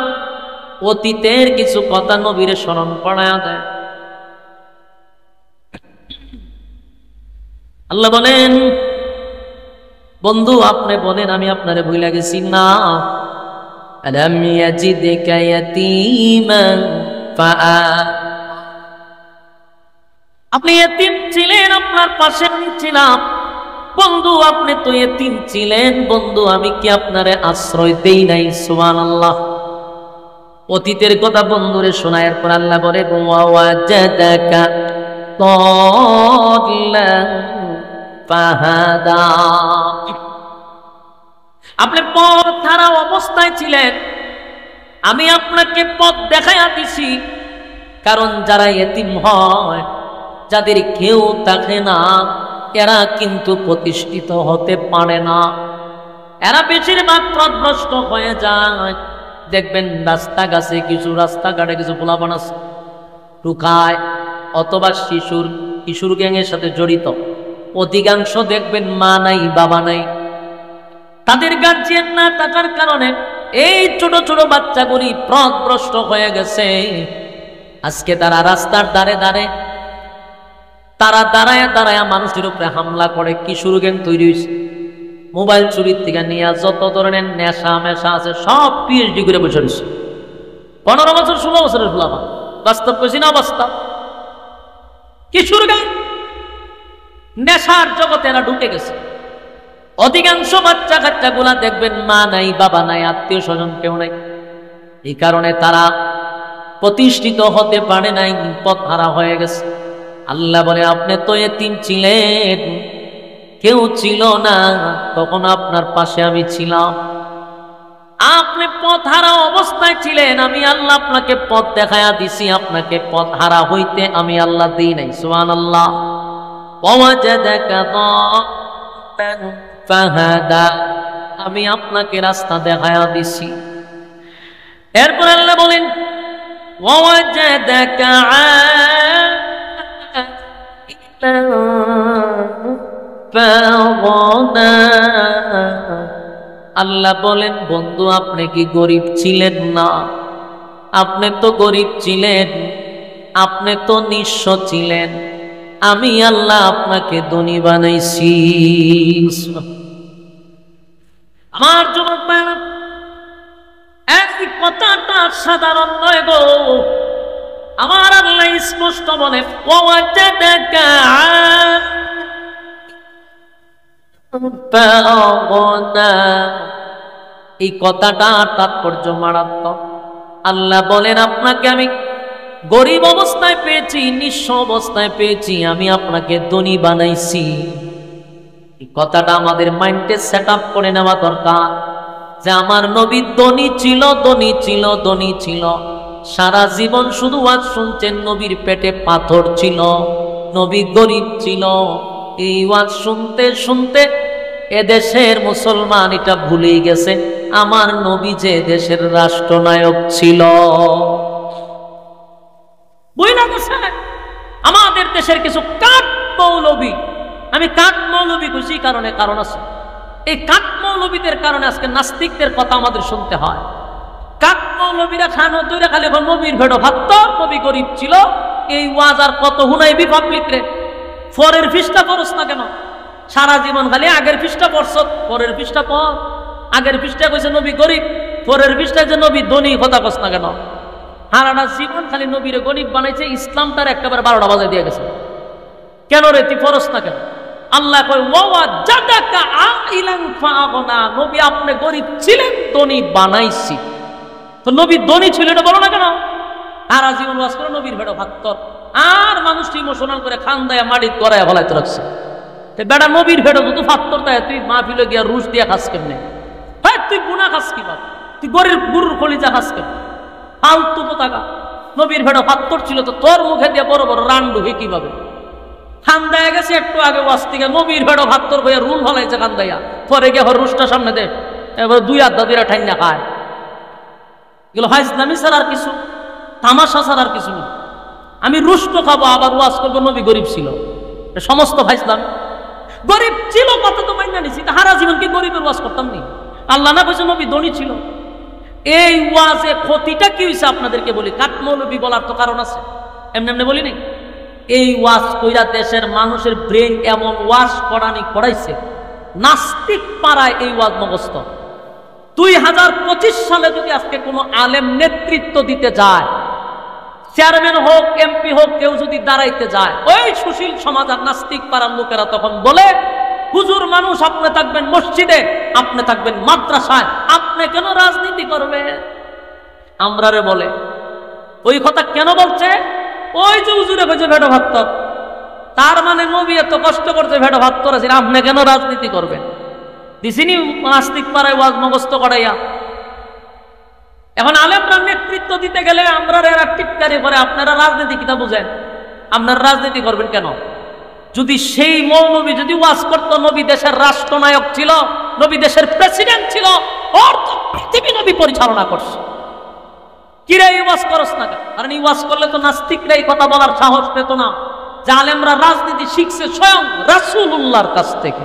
অতীতের কিছু কথা নবীরে স্মরণ করায়া দেয়। আল্লাহ বলেন বন্ধু আপনি বলেন আমি আপনারে ভুলে গেছি না? আলাম ইয়াজিদকা ইয়াতীমান ফাআওয়া। আপনি এতিম ছিলেন, আপনার পাশে আমি ছিলাম। বন্ধু আপনি তো এতিম ছিলেন, বন্ধু আমি কি আপনারে আশ্রয় দেই নাই? সুবহানাল্লাহ। অতীতের কথা বন্ধুরে শোনায়ের পর আল্লাহ বলে ওয়াজাদাকা দাল্লান ফাহাদা। আপনি পথ হারা অবস্থায় ছিলেন, আমি আপনাকে পথ দেখাইয়া দিছি। কারণ যারা এতিম হয়, যাদের কেউ থাকে না, এরা কিন্তু প্রতিষ্ঠিত হতে পারে না। এরা বেশিরভাগ পথভ্রষ্ট হয়ে যায়। দেখবেন রাস্তাঘাটে কিছু পোলাপান আছে টুকায় অথবা কিশোর গ্যাংয়ের সাথে জড়িত। অধিকাংশ দেখবেন মা নাই বাবা নাই, তাদের গার্জিয়ান না থাকার কারণে এই ছোট ছোট বাচ্চাগুলি পথভ্রষ্ট হয়ে গেছে। আজকে তারা রাস্তার ধারে ধারে তারা দাঁড়ায় দাঁড়ায় মানুষের উপরে হামলা করে। কিশোর গ্যাং তৈরি হয়েছে। মোবাইল চুরির থেকে নিয়ে যত ধরনের নেশা মেশা আছে সব পিএইচডি করে বসে রয়েছে। 15 বছর 16 বছরের ফুলাবা। বাস্তব কইছি না বাস্তব? কিশোর গ্যাং নেশার জগতে এরা ঢুকে গেছে। অধিকাংশ বাচ্চা কাচ্চা গুলা দেখবেন মা নাই বাবা নাই, আত্মীয় স্বজন কেউ নাই। এই কারণে তারা প্রতিষ্ঠিত হতে পারে নাই, পথ হারা হয়ে গেছে। আল্লাহ বলে আপনি তো এতিম ছিলেন, কেউ ছিল না, তখন আপনার পাশে আমি ছিলাম। আপনি পথ পথ হারা অবস্থায় ছিলেন, আমি আল্লাহ আপনাকে পথ দেখায়া দিছি, আপনাকে পথ হারা হইতে আমি আল্লাহ দিই নাই। সুবহানাল্লাহ। ওয়াজাদাকা দাল্লান ফাহাদা, আমি আপনাকে রাস্তা দেখায়া দিছি। এরপর আল্লাহ বলেন ওয়াজাদাকা আইলান ফাগাদা, আল্লাহ বলেন বন্ধু আপনি কি গরিব ছিলেন না? আপনি তো গরিব ছিলেন, আপনি তো নিঃস্ব ছিলেন, আমি আল্লাহ আপনাকে ধনী বানাইছি। আমার যুবক ভাইরা, এক কথাটা সাধারণ নয় গো। আমার আল্লাহ স্পষ্ট বলে ওয়াজাদাকা ফাগাদা, এই কথাটা তাৎপর্য মারাত্মক। আল্লাহ বলেন আপনাকে আমি গরিব অবস্থায় পেয়েছি, নিঃস্ব অবস্থায় পেয়েছি, আমি আপনাকে ধনী বানাইছি। এই কথাটা আমাদের মাইন্ডে সেট আপ করে নেওয়া দরকার যে আমার নবী ধনী ছিল, ধনী ছিল, ধনী ছিল, সারা জীবন শুধু ওয়াজ শুনছেন, নবীর পেটে পাথর ছিল, নবী গরিব ছিল। এই ওয়াজ শুনতে শুনতে এদেশের মুসলমান এটা ভুলেই গেছে আমার নবী যে দেশের রাষ্ট্রনায়ক ছিল। বুঝলা গেছে আমাদের দেশের কিছু কাঠ মৌলবী, আমি কাঠ মৌলবী খুশি কারণে কারণ আছে, এই কাঠ মৌলবীদের কারণে আজকে নাস্তিকদের কথা আমাদের শুনতে হয়। কাঠ মৌলবীরা খানো তৈরা খালি নবীর ভেড়ো ভাত, নবী গরিব ছিল, এই ওয়াজ আর কত হুনাইবি পাবলিকরে। পরের পৃষ্ঠা পড়স না কেন? সারা জীবন খালি আগের পৃষ্ঠা পড়ছ, পরের পৃষ্ঠা পড়। আগের পৃষ্ঠা কইছে নবী গরিব, পরের পৃষ্ঠা যে নবী ধনী, কথা কস না কেন? হারাটা জীবন খালি নবীরে গরিব বানাইছে, ইসলামটার একেবারে 12টা বাজায় দিয়ে গেছে। কেন রে তুই পড়স না কেন? আল্লাহ কয় ওয়াজাদাকা আইলান ফাগাদা, নবী আপনি গরিব ছিলেন, ধনী বানাইছি। তো নবী ধনী ছিল এটা বলো না কেন? সারা জীবন ওয়াজ করে নবীর ভেড়ো ভাত, আর মানুষটি ইমোশনাল করে খান দেয়া মাটির গড়ায় ফলাইতে রাখছে। বেটা নবীর ভেড়ো তো ফাত্তর দেয়, তুই মাহফিলে গিয়া রুশ দিয়া খাস কেমনে? হ্যাঁ তুই গুনা খাস কিভাবে? তুই গরিব গুরুর কলিজা খাস কেমনে? ফালতু পতাকা। নবীর ভেড়ো ফাত্তর ছিল তো তোর মুখে দিয়ে বড় বড় রান ঢুকে কিভাবে? খান দেয়া গেছে একটু আগে ওয়াজ থেকে, নবীর ভেড়ো ফাত্তর হইয়া রুল ফলাইছে খান দেয়া, পরে গিয়ে রুশটা সামনে দে, এবার দুই আধা দুইরা ঠাইনা খায়। এগুলো হাইজলামি ছাড়া আর কিছু, তামাশা ছাড়া আর কিছু না। আমি রুষ্ট খাবো আবার ওয়াজ করবো নবী গরিব ছিল, সমস্ত ভাইসলাম। গরিব ছিল কথা তো মাইনা নিছি, হারা জীবন কি গরিবের ওয়াজ করতাম নি? আল্লাহ না কইছে নবী ধনী ছিল। এই ওয়াজে ক্ষতিটা কি হইছে আপনাদেরকে বলি, কাঠ মৌলবী বলার তো কারণ আছে, এমনি এমনি বলি নাই। এই ওয়াজ কইরা দেশের মানুষের ব্রেন এমন ওয়াজ করাইছে, নাস্তিক পাড়ায় এই ওয়াজ মুখস্থ। 2025 সালে যদি আজকে কোনো আলেম নেতৃত্ব দিতে যায়, চেয়ারম্যান হোক, এমপি হোক, কেউ যদি দাঁড়াইতে যায়, ওই সুশীল সমাজ আর নাস্তিক পাড়ার লোকেরা তখন বলে হুজুর মানুষ আপনি থাকবেন মসজিদে, আপনি থাকবেন মাদ্রাসায়, আপনি কেন রাজনীতি করবেন? আমরারে বলে ওই কথা কেন বলছে? ওই যে হুজুরে কইছে ভেড়ো ভাত, তার মানে নবী এত কষ্ট করছে ভেড়ো ভাত করেছেন, আপনি কেন রাজনীতি করবেন? দিছিনি নাস্তিক পাড়ায় ওয়াজ মুখস্থ করাইয়া। এখন আলেমরা নেতৃত্ব দিতে গেলে আমরা এরা টিটকারি করে, আপনারা রাজনীতি কিনা বুঝেন? আপনারা রাজনীতি করবেন কেন? যদি সেই মৌলবী যদি ওয়াজ করতো, নবী দেশের রাষ্ট্রনায়ক ছিল, নবী দেশের প্রেসিডেন্ট ছিল, ওর তো পৃথিবী নবী পরিচালনা করছে। কিরে এই ওয়াজ করস না কেন? কারণ এই ওয়াজ করলে তো নাস্তিকরা এই কথা বলার সাহস পেত না যে আলেমরা রাজনীতি শিখছে স্বয়ং রাসূলুল্লাহর কাছ থেকে।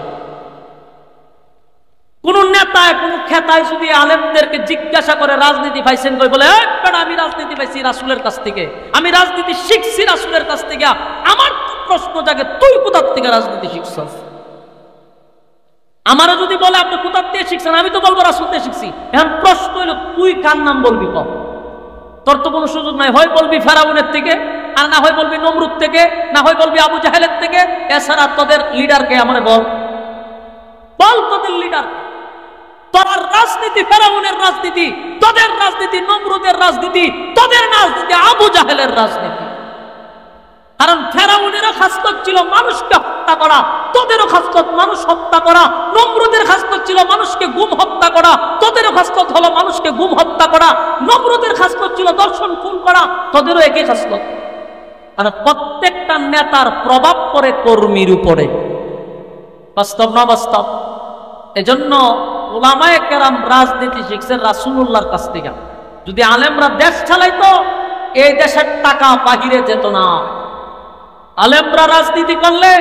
কোন নেতায় কোন খেতায় যদি আলেমদেরকে জিজ্ঞাসা করে রাজনীতি পাইছেন কই, বলে আমি রাজনীতি পাইছি রাসূলের কাছ থেকে, আমি রাজনীতি শিখছি রাসূলের কাছ থেকে। আমার প্রশ্ন জাগে তুই কোথা থেকে রাজনীতি শিখছস? আমারও যদি বলে আপনি কোথা থেকে শিখছেন, আমি তো বলবো রাসূল থেকে শিখছি। এখন প্রশ্ন হলো তুই কার নাম বলবি? কম তোর তো কোনো সুযোগ নাই, হয় বলবি ফেরাউনের থেকে, আর না হয় বলবি নমরুদ থেকে, না হয় বলবি আবু জাহেলের থেকে। এছাড়া তোদের লিডারকে আমার বল, তোদের লিডার। তোর রাজনীতি ফেরাউনের রাজনীতি, তোদের রাজনীতি নমরুদের রাজনীতি, তোদের রাজনীতি আবু জাহেলের রাজনীতি। কারণ ফেরাউনেরও খাসলত ছিল মানুষকে হত্যা করা, তোদেরও খাসলত মানুষ হত্যা করা। নমরুদের খাসলত ছিল মানুষকে গুম হত্যা করা, তোদেরও খাসলত হলো মানুষকে গুম হত্যা করা। নমরুদের খাসলত ছিল দর্শন খুন করা, তোদেরও একই খাসলত। আর প্রত্যেকটা নেতার প্রভাব পড়ে কর্মীর উপরে, বাস্তব না বাস্তব? এজন্য উলামায়ে কেরাম রাজনীতি শিখছেন রাসূলুল্লাহর কাছ থেকে। যদি আলেমরা দেশ চালাইতো, এই দেশের টাকা বাহিরে যেত না। আলেমরা রাজনীতি করলে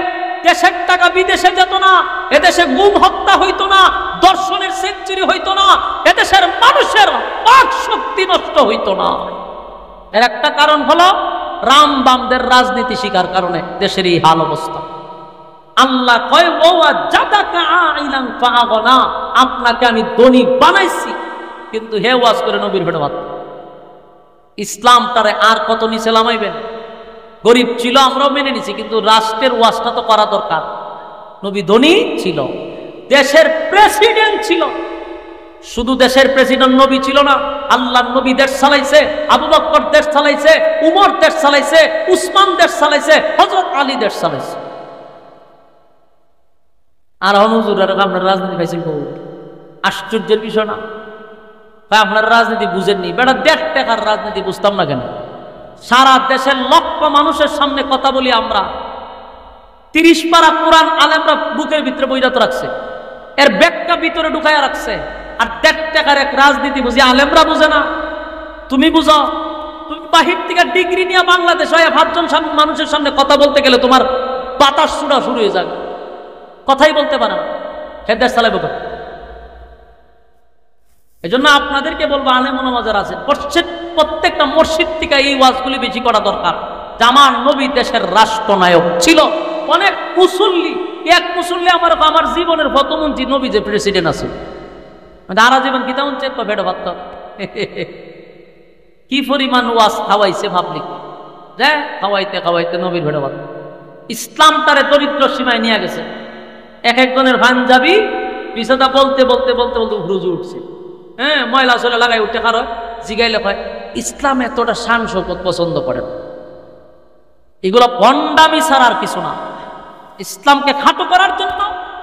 দেশের টাকা বিদেশে যেত না, এদেশে গুম হত্যা হইতো না, দর্শনের সেঞ্চুরি হইতো না, এদেশের মানুষের বাক শক্তি নষ্ট হইতো না। এর একটা কারণ হলো রামবামদের রাজনীতি শিকার কারণে দেশের এই হাল অবস্থা। আল্লাহ কয় ওয়া জাদাকা আইলান ফাআগনা, আপনাকে আমি ধনী বানাইছি, কিন্তু হে ওয়াজ করে নবীর ভেড়া বাদ। ইসলামটারে আর কত নিচে নামাইবেন? গরিব ছিল আমরাও মেনে নিছি, কিন্তু রাষ্ট্রের ওয়াজটা তো করা দরকার। নবী ধনী ছিল, দেশের প্রেসিডেন্ট ছিল। শুধু দেশের প্রেসিডেন্ট নবী ছিল না, আল্লাহর নবী দেশ চালাইছে, আবু বকর দেশ চালাইছে, উমর দেশ চালাইছে, উসমান দেশ চালাইছে, হযরত আলী দেশ চালাইছে। আর হুজুরের আপনার রাজনীতি পাইছেন কো? আশ্চর্যের বিষয় না? আপনার রাজনীতি বুঝেননি। বেটা দেশ টাকার রাজনীতি বুঝতাম না কেন? সারা দেশের লক্ষ মানুষের সামনে কথা বলি আমরা। 30 পারা কোরআন আলেমরা বুকের ভিতরে বইরাত রাখছে, এর ব্যাখ্যা ভিতরে ঢুকাইয়া রাখছে। আর দেশ টাকার এক রাজনীতি বুঝি আলেমরা বুঝে না? তুমি বুঝো? তুমি বাহির থেকে ডিগ্রি নিয়ে বাংলাদেশ হয় 5 জন মানুষের সামনে কথা বলতে গেলে তোমার বাতাস ছুড়া শুরু হয়ে যাবে, কথাই বলতে পারে না। হে দেশ চালাইব। এই জন্য আপনাদেরকে বলবো, আলেম ওলামা যারা আছেন, প্রত্যেকটা মসজিদ থেকে এই ওয়াজগুলি বেশি করা দরকার। আমার নবী দেশের রাষ্ট্রনায়ক ছিল। অনেক মুসল্লি, এক মুসল্লি আমার জীবনের প্রথমন্ত্রী নবী যে প্রেসিডেন্ট আছে, আরা জীবন কি তেমন চেক ভেড়ো ভাত কি পরিমাণ ওয়াজ খাওয়াইছে ভাবলি, যে খাওয়াইতে খাওয়াইতে নবীর ভেড়ো ভাত। ইসলামটারে দরিদ্র সীমায় নিয়ে গেছে। এক একজনের পাঞ্জাবি পিছাটা বলতে বলতে বলতে বলতে ভ্রুজ উঠছে। হ্যাঁ, ময়লা চলে লাগাই উঠতে কারো জিগাইলে হয় ইসলাম এতটা শান শৌকত পছন্দ করে না। এগুলো ভণ্ডামি ছাড়া আর কিছু না। ইসলামকে খাটো করার জন্য,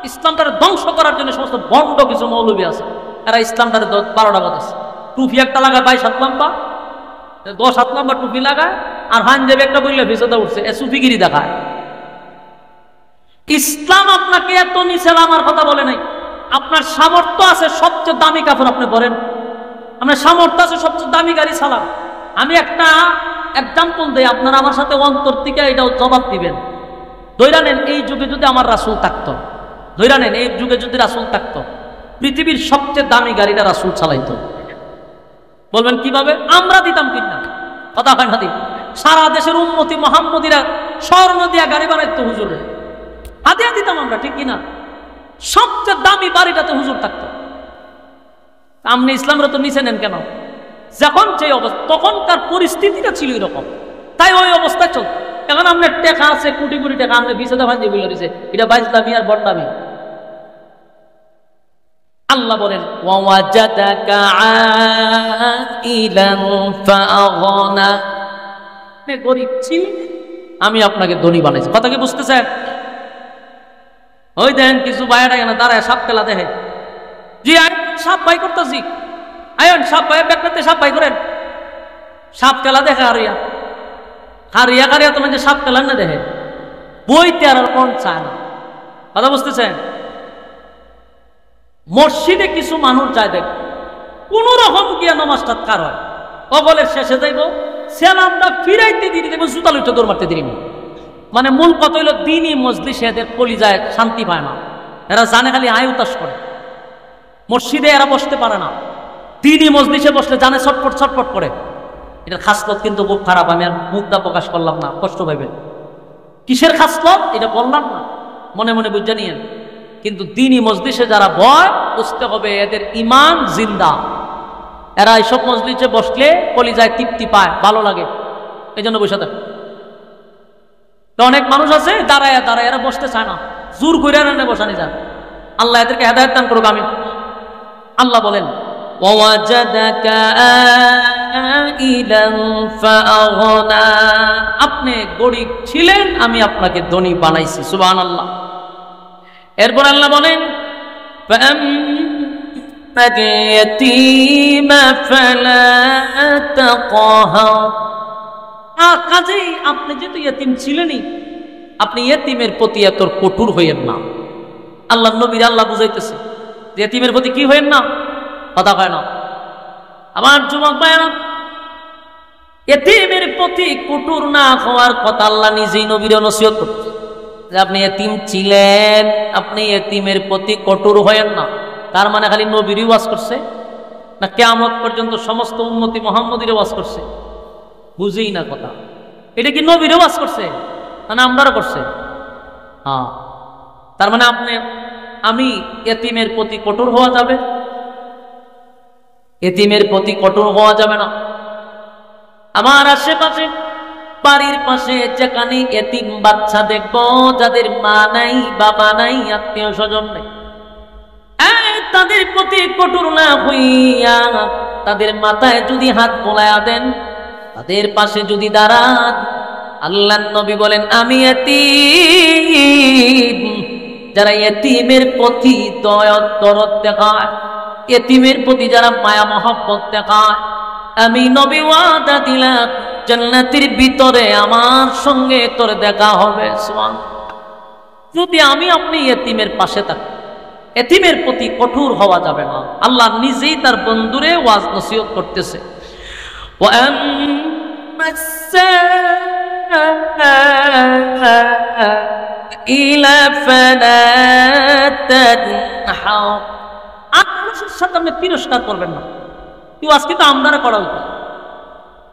ইসলামটারে ধ্বংস করার জন্য সমস্ত ভণ্ড কিছু মৌলবী আছে, এরা ইসলামটারে 12টা বাজাচ্ছে। টুপি একটা লাগায় 22 হাত লম্বা, 10 হাত লম্বা টুপি লাগায়, আর পাঞ্জাবি একটা বললে পিছাটা উঠছে, এ সুফিগিরি দেখায়। ইসলাম আপনাকে এত নিচে নামার কথা বলে নাই। আপনার সামর্থ্য আছে সবচেয়ে দামি কাপড় আপনি পরেন, আপনার সামর্থ্য আছে সবচেয়ে দামি গাড়ি চালান। আমি একটা এক্সাম্পল দেই, আপনারা আমার সাথে অন্তর থেকে এটাও জবাব দিবেন। ধইরা নেন, এই যুগে যদি আমার রাসূল থাকতো, ধইরা নেন এই যুগে যদি রাসূল থাকতো, পৃথিবীর সবচেয়ে দামি গাড়িটা রাসূল চালাইতো। বলবেন কিভাবে? আমরা দিতাম কিনা? কথা হয় না? সারা দেশের উম্মতি মুহাম্মদীরা স্বর্ণ দিয়া গাড়ি বানাইতো, হুজুরে হাদিয়া দিতাম আমরা, ঠিক কিনা? সবচেয়ে দামি বাড়িটাতে হুজুর থাকতো। আপনি ইসলামের তো নিচে নেন কেন? যখন যে অবস্থা, তখন তার পরিস্থিতিটা ছিল এরকম, তাই ওই অবস্থায় চলত। এখন আপনার টাকা আছে, কোটি কোটি টাকা, আপনি 20,000 ভাঞ্জি বিল দিছে, এটা 22 দামি আর বড় আল্লাহ বলেন ওয়াজাদাকা আইলান ফাআগনা, আপনি গরীব ছিলেন, আমি আপনাকে ধনী বানাইছি। কথা কি বুঝতেছেন? ওই দেখেন কিছু ভাইয়েরা এখানে দাঁড়ায় সাপ খেলা দেখে, জি সাপ ভাই করতেছি, আয়ন সাপ ভাই ব্যাগটাতে সাপ ভাই করেন, সাপ খেলা দেখে। হারিয়া হারিয়া হারিয়া তোমার যে সাপ খেলার না দেখে, বইতে আর মন চায় না। কথা বুঝতেছেন? মসজিদে কিছু মানুষ যায় দেখ, কোন রকম গিয়া নামাজটা কার হয়, অগলের শেষে যাইব, সেলামটা ফিরাইতে দিতে দেব, জুতা লইতে দৌড় মারতে দিবি। মানে মূল কথা হইল দিনই মজলিসে এদের কলিজায় শান্তি পায় না। এরা জানে খালি আয় উতাস করে, মসজিদে এরা বসতে পারে না। দিনই মজলিসে বসলে জানে ছটফট ছটফট করে। এটার খাসলত কিন্তু খুব খারাপ। আমি আর মুখটা প্রকাশ করলাম না, কষ্ট পাইবেন। কিসের খাসলত এটা বললাম না, মনে মনে বুঝে নিয়েন। কিন্তু দিনই মজলিসে যারা বয়, বুঝতে হবে এদের ইমান জিন্দা। এরা এইসব মজলিসে বসলে কলিজায় তৃপ্তি পায়, ভালো লাগে, এই জন্য বসে থাকে। অনেক মানুষ আছে দাঁড়ায় দাঁড়ায়, এরা বসতে চায় না, জোর করে এনে বসানি যান। আল্লাহ এদেরকে হেদায়েত দান করুক। আমি আল্লাহ বলেন ووجدك عائلا فأغنى আপনি গরিব ছিলেন আমি আপনাকে ধনী বানাইছি সুবহানাল্লাহ এরপর আল্লাহ বলেন فأما اليتيم فلا تقهر কাজেই আপনি যেহেতু ইয়েতিম ছিলেনই আপনি ইয়েতিমের প্রতি এত কঠোর হইয়েন না আল্লাহ নবীর আল্লাহ বুঝাইতেছে যে ইয়েতিমের প্রতি কি হইয়েন না কথা কয় না আমার যুবক ভাইরা ইয়েতিমের প্রতি কঠোর না হওয়ার কথা আল্লাহ নিজেই নবীর নসিহত করতেছে যে আপনি ইয়েতিম ছিলেন আপনি ইয়েতিমের প্রতি কঠোর হইয়েন না তার মানে খালি নবীরই ওয়াজ করছে না কিয়ামত পর্যন্ত সমস্ত উম্মতি মুহাম্মদীর ওয়াজ করছে বুঝেই না কথা এটা কি নবীর ওয়াজ করছে না আমরাও করছে হ্যাঁ তার মানে আমি ইয়েতিমের প্রতি কঠোর হওয়া যাবে ইয়েতিমের প্রতি কঠোর হওয়া যাবে না আমার আশেপাশে বাড়ির পাশে যেখানে ইয়েতিম বাচ্চা দেখবো যাদের মা নাই বাবা নাই আত্মীয় স্বজন নেই তাদের প্রতি কঠোর না হইয়া তাদের মাথায় যদি হাত বোলায়া দেন তাদের পাশে যদি দাঁড়ান আল্লাহর নবী বলেন আমি ইয়েতিম যারা ইয়েতিমের প্রতি দয়া দরদ দেখায় ইয়েতিমের প্রতি যারা মায়া মহব্বত দেখায় আমি নবী ওয়াদা দিলাম জান্নাতের ভিতরে আমার সঙ্গে তোর দেখা হবে সুবহানাল্লাহ যদি আমি আপনি ইয়েতিমের পাশে থাকি ইয়েতিমের প্রতি কঠোর হওয়া যাবে না আল্লাহ নিজেই তার বন্ধুরে ওয়াজ নসিহত করতেছে সাথে আপনি তিরস্কার করবেন না কেউ আজকে তো আমরা করা উচিত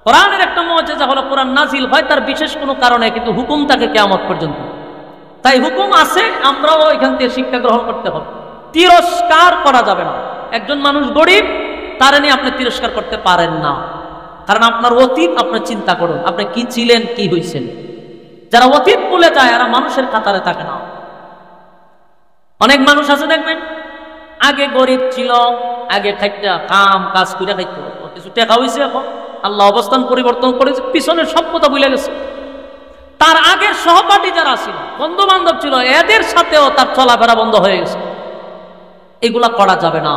কোরআনের একটা মুজিজা হলো কোরআন নাজিল হয় তার বিশেষ কোনো কারণে কিন্তু হুকুম থাকে কিয়ামত পর্যন্ত তাই হুকুম আছে আমরাও এখান থেকে শিক্ষা গ্রহণ করতে হবে তিরস্কার করা যাবে না একজন মানুষ গরিব তারে নিয়ে আপনি তিরস্কার করতে পারেন না কারণ আপনার অতীত আপনি চিন্তা করুন আপনি কি ছিলেন কি হয়েছেন যারা অতীত ভুলে যায় এরা মানুষের কাতারে থাকে না অনেক মানুষ আছে দেখবেন আগে গরিব ছিল আগে খাইটা কাম কাজ করে খাইতো কিছু টাকা হয়েছে এখন আল্লাহ অবস্থান পরিবর্তন করেছে পিছনের সব কথা ভুলে গেছে তার আগের সহপাঠী যারা ছিল বন্ধু বান্ধব ছিল এদের সাথেও তার চলাফেরা বন্ধ হয়ে গেছে এগুলা করা যাবে না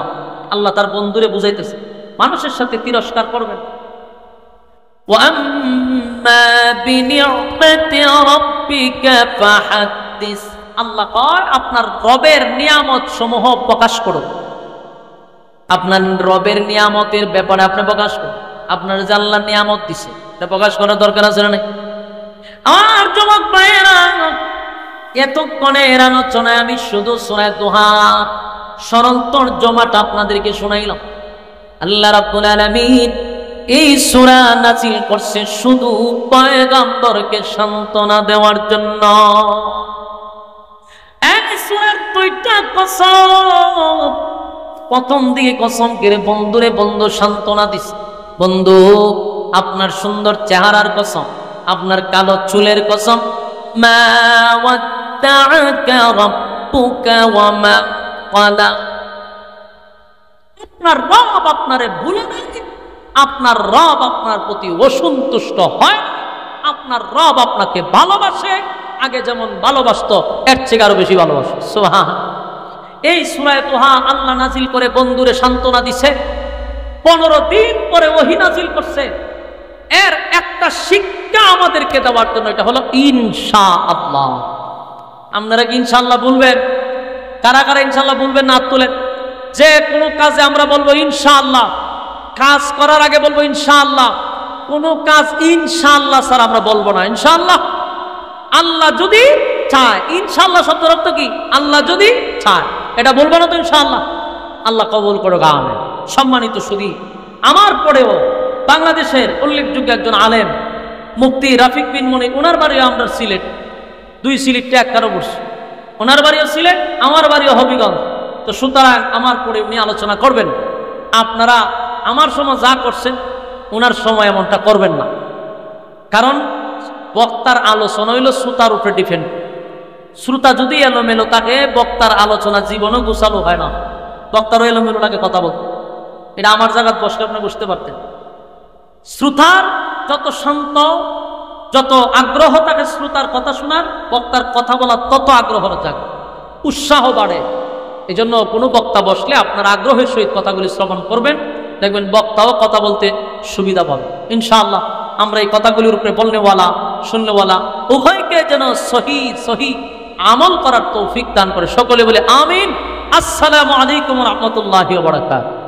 আল্লাহ তার বন্ধুরে বুঝাইতেছে মানুষের সাথে তিরস্কার করবেন আল্লাহ কয় আপনার রবের নিয়ামত সমূহ প্রকাশ করুন আপনার রবের নিয়ামতের ব্যাপারে আপনি প্রকাশ করুন আপনার যে আল্লাহ নিয়ামত দিছে এটা প্রকাশ করার দরকার আছে না আমার যুবক ভাইয়েরা এতক্ষণের আলোচনায় আমি শুধু সূরা দোহা সরল তরজমাটা আপনাদেরকে শোনাইলাম আল্লাহ রাব্বুল আলামিন এই সূরা নাযিল করছে শুধু পয়গম্বরকে সান্ত্বনা দেওয়ার জন্য এই সূরার দুইটা কসম প্রথম দিকে কসম করে বন্ধুরে বন্ধু সান্ত্বনা দিছে বন্ধু আপনার সুন্দর চেহারার কসম আপনার কালো চুলের কসম মা ওয়াদ্দাআকা রাব্বুকা ওয়া মা ক্বালা আপনার রব আপনারে ভুলে নাই আপনার রব আপনার প্রতি অসন্তুষ্ট হয় আপনার রব আপনাকে ভালোবাসে আগে যেমন ভালোবাসতো এর থেকে আরো বেশি ভালোবাসে সুবহানাল্লাহ এই সূরা তোহা আল্লাহ নাজিল করে বন্ধুরে সান্ত্বনা দিছে 15 দিন পরে ওহী নাজিল করছে এর একটা শিক্ষা আমাদেরকে দেওয়ার জন্য এটা হলো ইনশাআল্লাহ আপনারা কি ইনশাআল্লাহ বলবেন কারা কারা ইনশাআল্লাহ বলবেন না তুলেন যে কোনো কাজে আমরা বলবো ইনশাআল্লাহ কাজ করার আগে বলবো ইনশাআল্লাহ কোনো কাজ ইনশাআল্লাহ স্যার আমরা বলবো না ইনশাআল্লাহ আল্লাহ যদি চায় ইনশাআল্লাহ শব্দের অর্থ কি আল্লাহ যদি চায় এটা বলবো না তো ইনশাআল্লাহ আল্লাহ কবুল করুক আমিন সম্মানিত সুধী আমার পরেও বাংলাদেশের উল্লেখযোগ্য একজন আলেম মুফতি রাফিক বিন মনির ওনার বাড়িও আমরা সিলেট দুই সিলেটটা এক কারো বসছি ওনার বাড়িও সিলেট আমার বাড়িও হবিগঞ্জ তো সুতরাং আমার পরে উনি আলোচনা করবেন আপনারা আমার সময় যা করছেন ওনার সময় এমনটা করবেন না কারণ বক্তার আলোচনা হইল শ্রোতার উপরে ডিপেন্ড শ্রোতা যদি এলোমেলো থাকে বক্তার আলোচনা জীবনও গোছালো হয় না বক্তারও এলোমেলো লাগে কথা বলতে এটা আমার জায়গায় বসলে আপনি বুঝতে পারতেন। শ্রোতার যত শান্ত, যত আগ্রহ থাকে শ্রোতার কথা শোনার, বক্তার কথা বলার তত আগ্রহ জাগে, উৎসাহ বাড়ে। এই জন্য কোনো বক্তা বসলে আপনার আগ্রহের সহিত কথাগুলি শ্রবণ করবেন, দেখবেন বক্তাও কথা বলতে সুবিধা পাবে ইনশাআল্লাহ। আমরা এই কথাগুলির উপরে বলনেওয়ালা শুননেওয়ালা উভয়কে যেন সহি আমল করার তৌফিক দান করে। সকলে বলে আমিন। আসসালামু আলাইকুম ওয়া রাহমাতুল্লাহি ওয়া বারাকাতুহু।